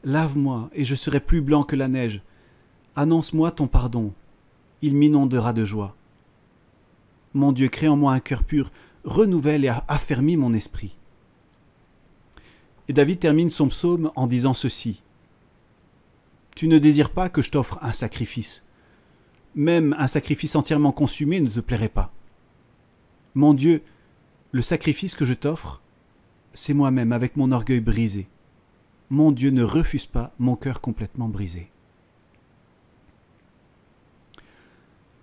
Lave-moi, et je serai plus blanc que la neige. Annonce-moi ton pardon, il m'inondera de joie. Mon Dieu, crée en moi un cœur pur, renouvelle et affermis mon esprit. Et David termine son psaume en disant ceci. Tu ne désires pas que je t'offre un sacrifice. Même un sacrifice entièrement consumé ne te plairait pas. Mon Dieu, le sacrifice que je t'offre, c'est moi-même avec mon orgueil brisé. Mon Dieu, ne refuse pas mon cœur complètement brisé.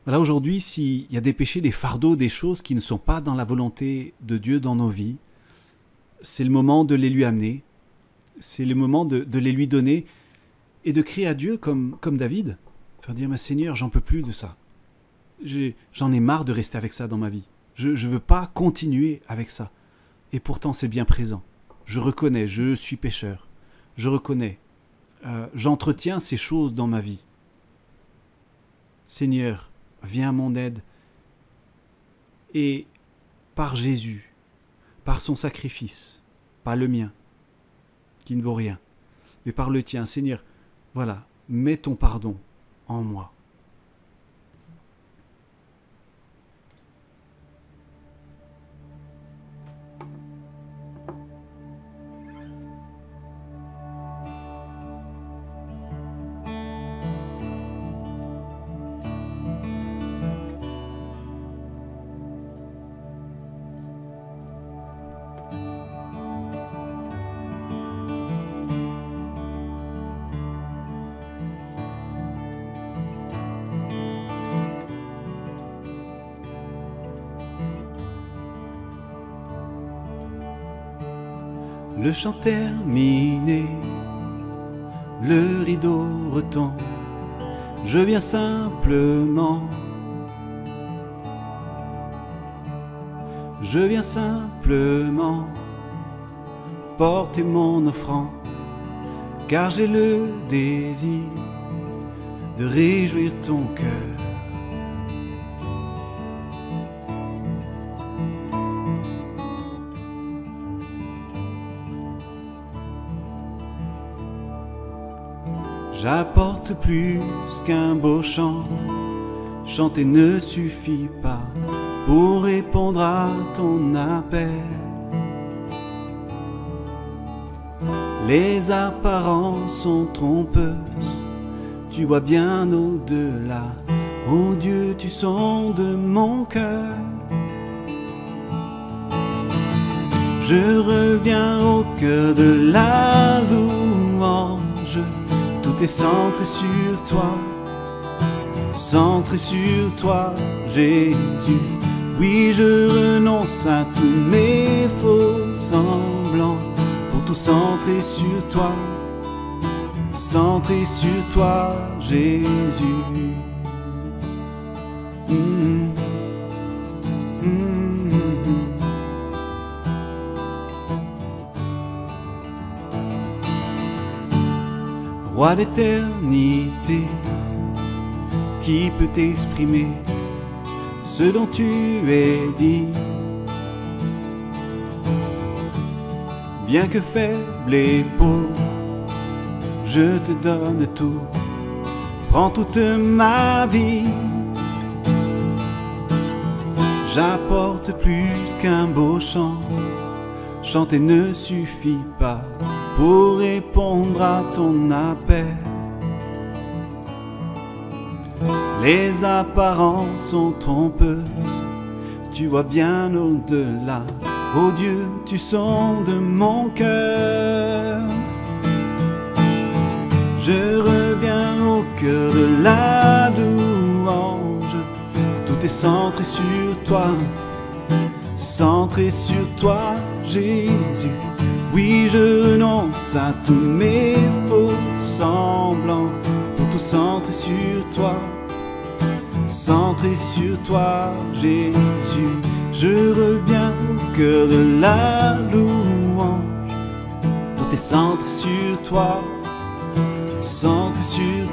Voilà, aujourd'hui, s'il y a des péchés, des fardeaux, des choses qui ne sont pas dans la volonté de Dieu dans nos vies, c'est le moment de les lui amener, c'est le moment de les lui donner et de crier à Dieu comme David. Faire dire, mais Seigneur, j'en peux plus de ça. J'en ai marre de rester avec ça dans ma vie. Je ne veux pas continuer avec ça. Et pourtant c'est bien présent. Je reconnais, je suis pécheur. Je reconnais. J'entretiens ces choses dans ma vie. Seigneur, viens à mon aide. Et par Jésus, par son sacrifice, pas le mien, qui ne vaut rien, mais par le tien, Seigneur, voilà, mets ton pardon en moi. Le chant terminé, le rideau retombe, je viens simplement, porter mon offrande, car j'ai le désir de réjouir ton cœur. J'apporte plus qu'un beau chant, chanter ne suffit pas pour répondre à ton appel. Les apparences sont trompeuses, tu vois bien au-delà. Oh Dieu, tu sondes mon cœur. Je reviens au cœur de la louange. Tout est centré sur toi, Jésus. Oui, je renonce à tous mes faux semblants pour tout centrer sur toi, Jésus. Roi d'éternité, qui peut exprimer ce dont tu es dit? Bien que faible et pauvre, je te donne tout, prends toute ma vie. J'apporte plus qu'un beau chant, chanter ne suffit pas pour répondre à ton appel. Les apparences sont trompeuses, tu vois bien au-delà. Oh Dieu, tu sondes mon cœur. Je reviens au cœur de la louange. Tout est centré sur toi, Jésus. Oui, je renonce à tous mes faux semblants pour tout centrer sur toi, Jésus. Je reviens au cœur de la louange. Tout est centré sur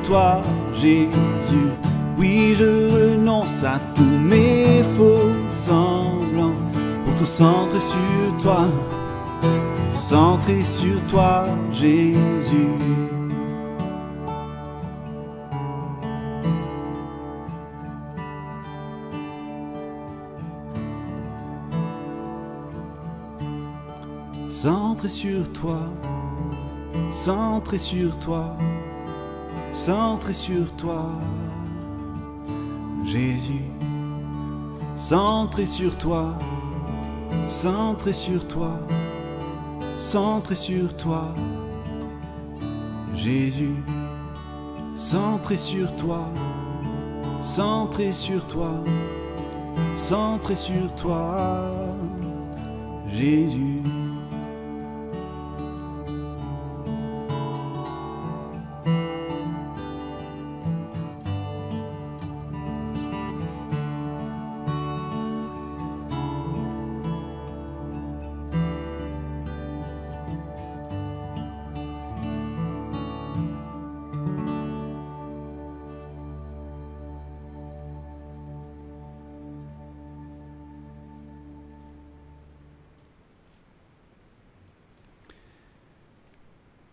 toi, Jésus. Oui, je renonce à tous mes faux semblants pour tout centrer sur toi, Jésus. Centré sur toi, centré sur toi, centré sur toi, Jésus. Centré sur toi, centré sur toi, centré sur toi, Jésus. Centré sur toi, centré sur toi, centré sur toi, Jésus.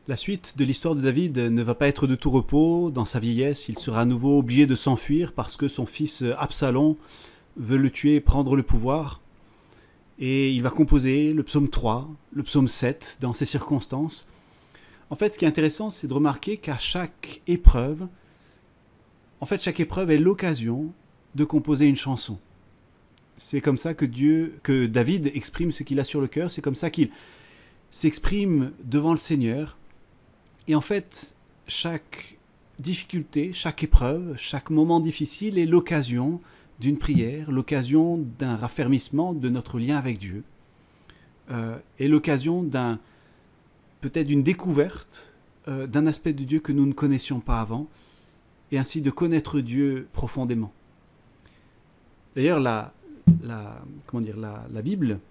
La suite de l'histoire de David ne va pas être de tout repos. Dans sa vieillesse, il sera à nouveau obligé de s'enfuir parce que son fils Absalom veut le tuer et prendre le pouvoir. Et il va composer le psaume 3, le psaume 7 dans ces circonstances. En fait, ce qui est intéressant, c'est de remarquer qu'à chaque épreuve, chaque épreuve est l'occasion de composer une chanson. C'est comme ça que David exprime ce qu'il a sur le cœur. C'est comme ça qu'il s'exprime devant le Seigneur. Et en fait, chaque difficulté, chaque épreuve, chaque moment difficile est l'occasion d'une prière, l'occasion d'un raffermissement de notre lien avec Dieu, et l'occasion peut-être d'une découverte d'un aspect de Dieu que nous ne connaissions pas avant, et ainsi de connaître Dieu profondément. D'ailleurs, la Bible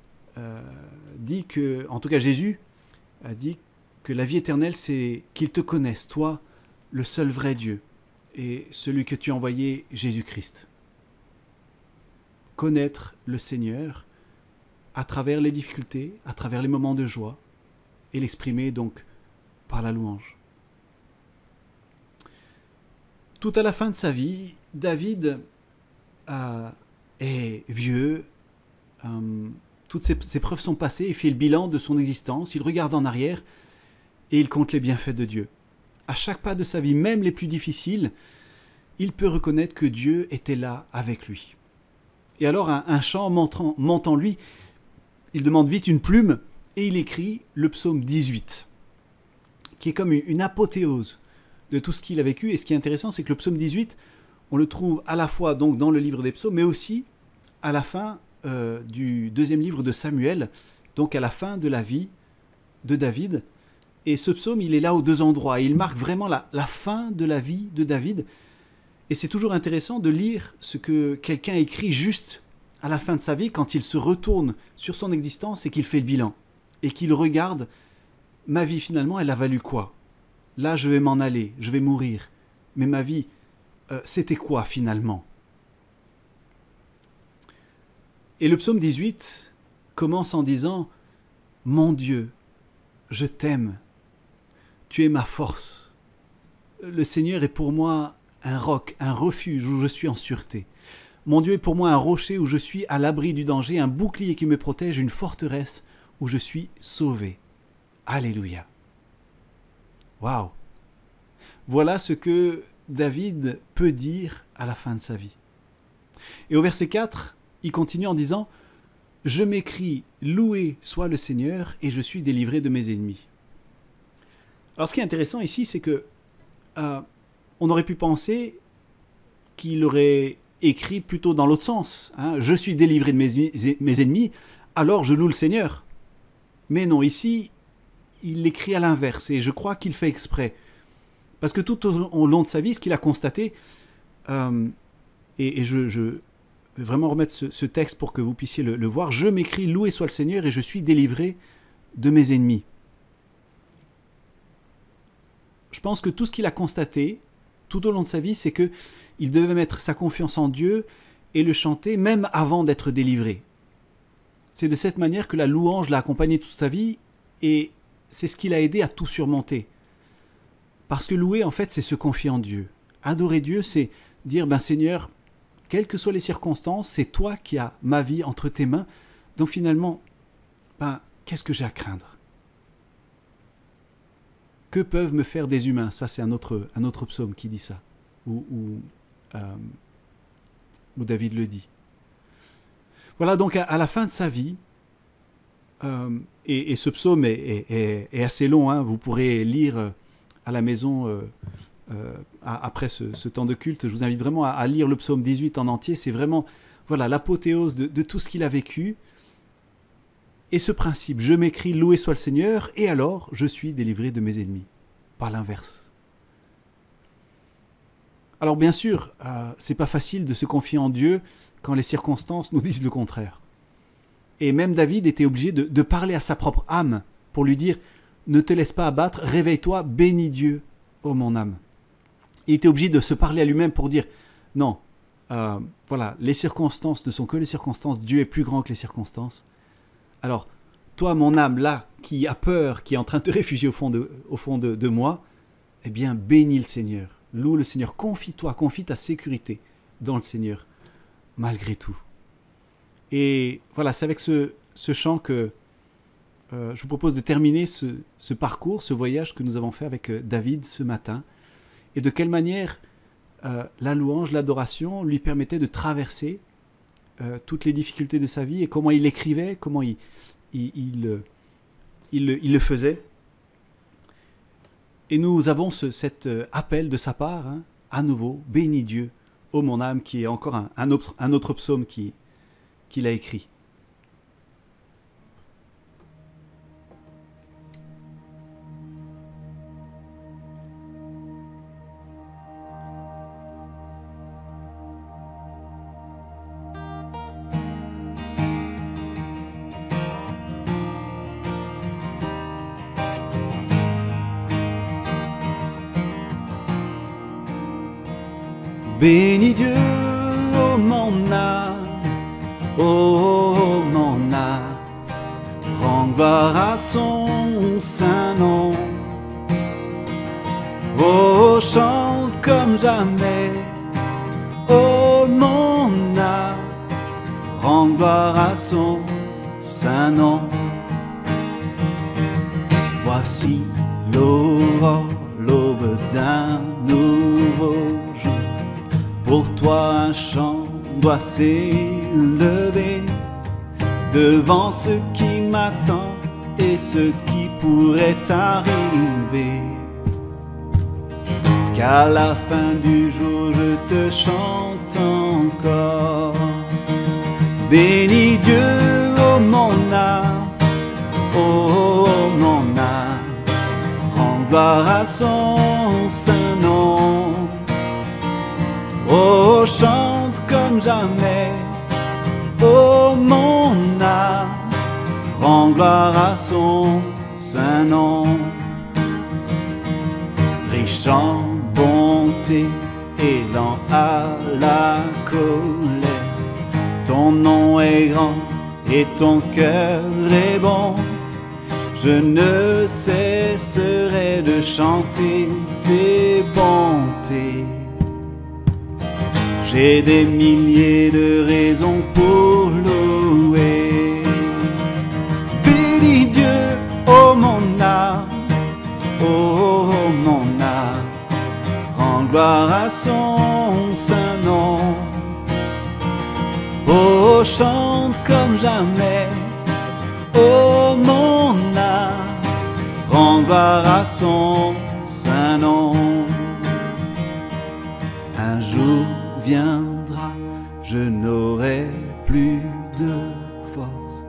dit que, en tout cas Jésus a dit que la vie éternelle, c'est qu'ils te connaissent, toi, le seul vrai Dieu, et celui que tu as envoyé, Jésus-Christ. Connaître le Seigneur à travers les difficultés, à travers les moments de joie, et l'exprimer donc par la louange. Tout à la fin de sa vie, David est vieux, toutes ses preuves sont passées, il fait le bilan de son existence, il regarde en arrière, et il compte les bienfaits de Dieu. À chaque pas de sa vie, même les plus difficiles, il peut reconnaître que Dieu était là avec lui. Et alors un chant monte en lui, il demande vite une plume et il écrit le psaume 18, qui est comme une apothéose de tout ce qu'il a vécu. Et ce qui est intéressant, c'est que le psaume 18, on le trouve à la fois donc dans le livre des psaumes, mais aussi à la fin du deuxième livre de Samuel, donc à la fin de la vie de David. Et ce psaume, il est là aux deux endroits. Il marque vraiment la fin de la vie de David. Et c'est toujours intéressant de lire ce que quelqu'un écrit juste à la fin de sa vie, quand il se retourne sur son existence et qu'il fait le bilan. Et qu'il regarde, ma vie finalement, elle a valu quoi? Là, je vais m'en aller, je vais mourir. Mais ma vie, c'était quoi finalement? Et le psaume 18 commence en disant « Mon Dieu, je t'aime. Tu es ma force. Le Seigneur est pour moi un roc, un refuge où je suis en sûreté. Mon Dieu est pour moi un rocher où je suis à l'abri du danger, un bouclier qui me protège, une forteresse où je suis sauvé. Alléluia. » Waouh! Voilà ce que David peut dire à la fin de sa vie. Et au verset 4, il continue en disant « Je m'écrie, loué soit le Seigneur, et je suis délivré de mes ennemis. » Alors ce qui est intéressant ici, c'est que on aurait pu penser qu'il aurait écrit plutôt dans l'autre sens. Hein, je suis délivré de mes ennemis, alors je loue le Seigneur. Mais non, ici, il l'écrit à l'inverse, et je crois qu'il fait exprès. Parce que tout au long de sa vie, ce qu'il a constaté, et je vais vraiment remettre ce texte pour que vous puissiez le voir, « Je m'écris, loué soit le Seigneur, et je suis délivré de mes ennemis. » Je pense que tout ce qu'il a constaté tout au long de sa vie, c'est qu'il devait mettre sa confiance en Dieu et le chanter même avant d'être délivré. C'est de cette manière que la louange l'a accompagné toute sa vie et c'est ce qui l'a aidé à tout surmonter. Parce que louer, en fait, c'est se confier en Dieu. Adorer Dieu, c'est dire, ben Seigneur, quelles que soient les circonstances, c'est toi qui as ma vie entre tes mains. Donc finalement, ben, qu'est-ce que j'ai à craindre? Que peuvent me faire des humains? Ça, c'est un autre psaume qui dit ça, où David le dit. Voilà, donc à la fin de sa vie, et ce psaume est assez long, hein, vous pourrez lire à la maison après ce temps de culte. Je vous invite vraiment à lire le psaume 18 en entier. C'est vraiment voilà, l'apothéose de tout ce qu'il a vécu. Et ce principe, je m'écris, loué soit le Seigneur, et alors je suis délivré de mes ennemis. Par l'inverse. Alors bien sûr, c'est pas facile de se confier en Dieu quand les circonstances nous disent le contraire. Et même David était obligé de parler à sa propre âme pour lui dire « Ne te laisse pas abattre, réveille-toi, bénis Dieu, ô mon âme. » Il était obligé de se parler à lui-même pour dire « Non, voilà, les circonstances ne sont que les circonstances, Dieu est plus grand que les circonstances. Alors, toi, mon âme, là, qui a peur, qui est en train de te réfugier au fond de moi, eh bien, bénis le Seigneur. Loue le Seigneur. Confie-toi, confie ta sécurité dans le Seigneur, malgré tout. Et voilà, c'est avec ce chant que je vous propose de terminer ce parcours, ce voyage que nous avons fait avec David ce matin. Et de quelle manière la louange, l'adoration lui permettait de traverser toutes les difficultés de sa vie et comment il écrivait, comment il le faisait. Et nous avons cet appel de sa part, hein, à nouveau, bénis Dieu, ô mon âme, qui est encore un autre psaume qu'il a écrit. Bénis Dieu, ô mon âme, ô mon âme, rends gloire à son saint nom. Oh, chante comme jamais, ô mon âme, rends gloire à son saint nom. Voici l'aurore, l'aube d'un nouveau jour. Pour toi un chant doit s'élever devant ce qui m'attend et ce qui pourrait arriver. Qu'à la fin du jour je te chante encore. Bénis Dieu, ô mon âme, ô mon âme, rends gloire à son saint nom. Oh, chante comme jamais, ô mon âme, rends gloire à son saint nom. Riche en bonté et lent à la colère, ton nom est grand et ton cœur est bon. Je ne cesserai de chanter tes bontés. J'ai des milliers de raisons pour louer. Bénis Dieu, ô mon âme, ô mon âme, rends gloire à son saint nom. Oh, chante comme jamais, ô mon âme, rends gloire à son saint nom. Un jour viendra, je n'aurai plus de force.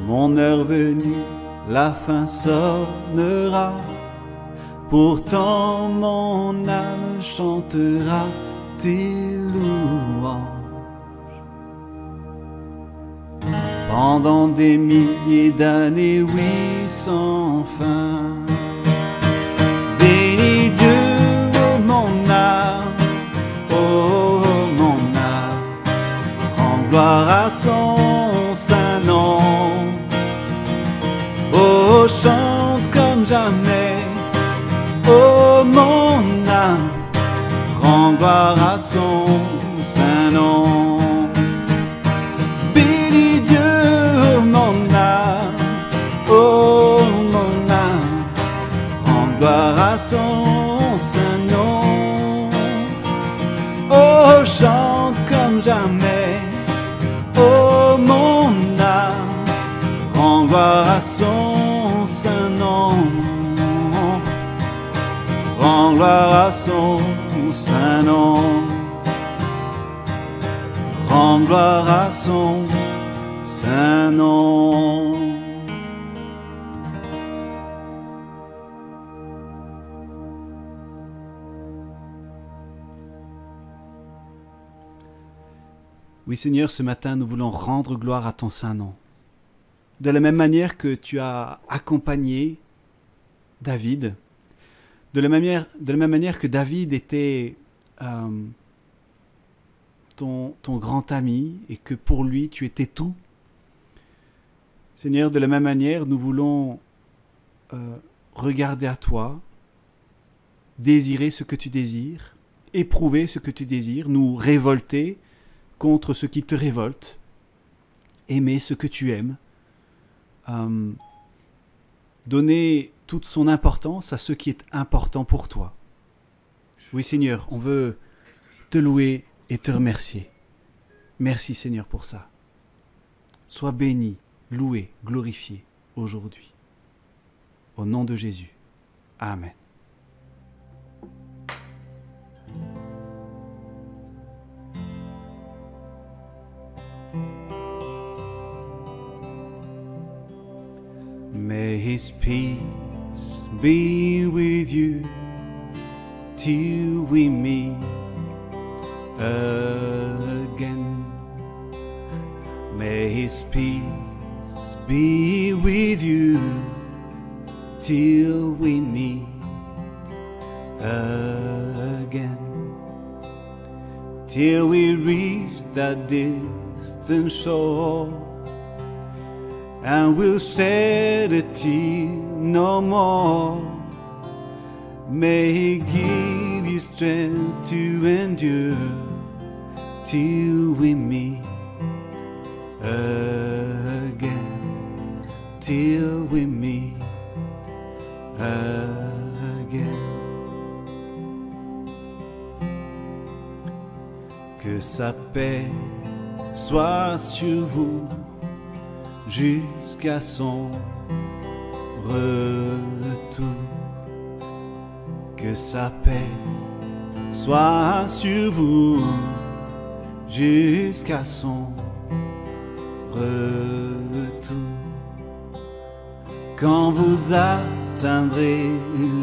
Mon heure venue, la fin sonnera. Pourtant mon âme chantera tes louanges. Pendant des milliers d'années, oui, sans fin. Bénis Dieu, ô mon âme, ô mon âme, rends gloire à son saint nom. Oh, chante comme jamais, ô mon âme, rends gloire à son saint nom. Bénis Dieu, ô mon âme, ô mon âme, rends gloire à son saint nom. Oh, chante comme jamais, ô mon âme, rends gloire à son saint nom. Rends gloire à son saint nom. Rends gloire à son saint nom. Oui Seigneur, ce matin nous voulons rendre gloire à ton saint nom. De la même manière que tu as accompagné David, de la même manière que David était ton grand ami et que pour lui tu étais tout, Seigneur, de la même manière, nous voulons regarder à toi, désirer ce que tu désires, éprouver ce que tu désires, nous révolter contre ce qui te révolte, aimer ce que tu aimes, donner toute son importance à ce qui est important pour toi. Oui Seigneur, on veut te louer et te remercier. Merci Seigneur pour ça. Sois béni, loué, glorifié aujourd'hui. Au nom de Jésus. Amen. May His peace be with you till we meet again. May His peace be with you till we meet again. Till we reach that distant shore, and we'll shed a tear no more. May He give you strength to endure till we meet again, till we meet again. Que sa paix soit sur vous jusqu'à son retour. Que sa paix soit sur vous jusqu'à son retour. Quand vous atteindrez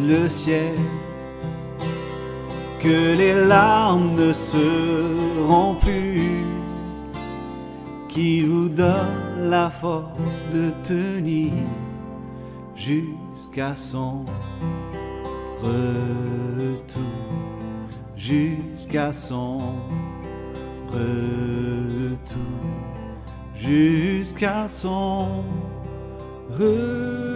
le ciel, que les larmes ne seront plus, qu'il vous donne la force de tenir jusqu'à son retour, jusqu'à son retour, jusqu'à son retour.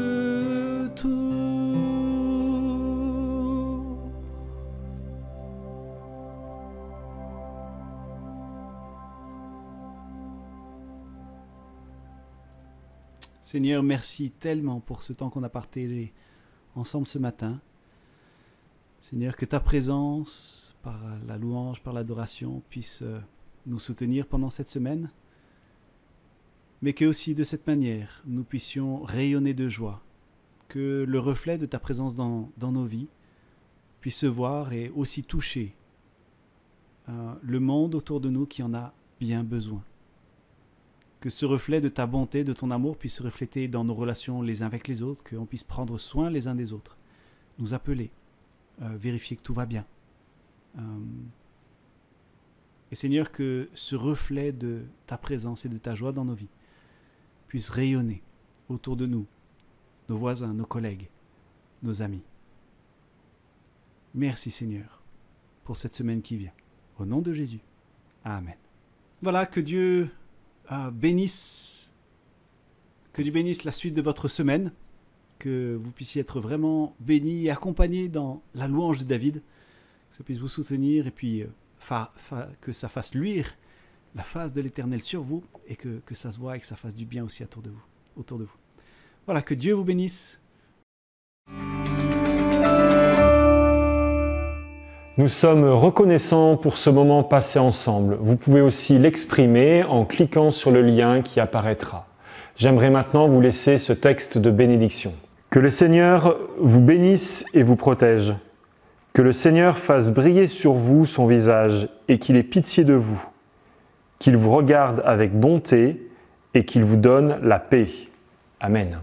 Seigneur, merci tellement pour ce temps qu'on a partagé ensemble ce matin. Seigneur, que ta présence, par la louange, par l'adoration, puisse nous soutenir pendant cette semaine, mais que aussi de cette manière, nous puissions rayonner de joie, que le reflet de ta présence dans nos vies puisse se voir et aussi toucher le monde autour de nous qui en a bien besoin. Que ce reflet de ta bonté, de ton amour puisse se refléter dans nos relations les uns avec les autres, qu'on puisse prendre soin les uns des autres, nous appeler, vérifier que tout va bien. Et Seigneur, que ce reflet de ta présence et de ta joie dans nos vies puisse rayonner autour de nous, nos voisins, nos collègues, nos amis. Merci Seigneur pour cette semaine qui vient. Au nom de Jésus. Amen. Voilà, que Dieu bénisse la suite de votre semaine, que vous puissiez être vraiment bénis et accompagnés dans la louange de David, que ça puisse vous soutenir et puis que ça fasse luire la face de l'Éternel sur vous et que ça se voit et que ça fasse du bien aussi autour de vous. Voilà, que Dieu vous bénisse. Nous sommes reconnaissants pour ce moment passé ensemble. Vous pouvez aussi l'exprimer en cliquant sur le lien qui apparaîtra. J'aimerais maintenant vous laisser ce texte de bénédiction. Que le Seigneur vous bénisse et vous protège. Que le Seigneur fasse briller sur vous son visage et qu'il ait pitié de vous. Qu'il vous regarde avec bonté et qu'il vous donne la paix. Amen.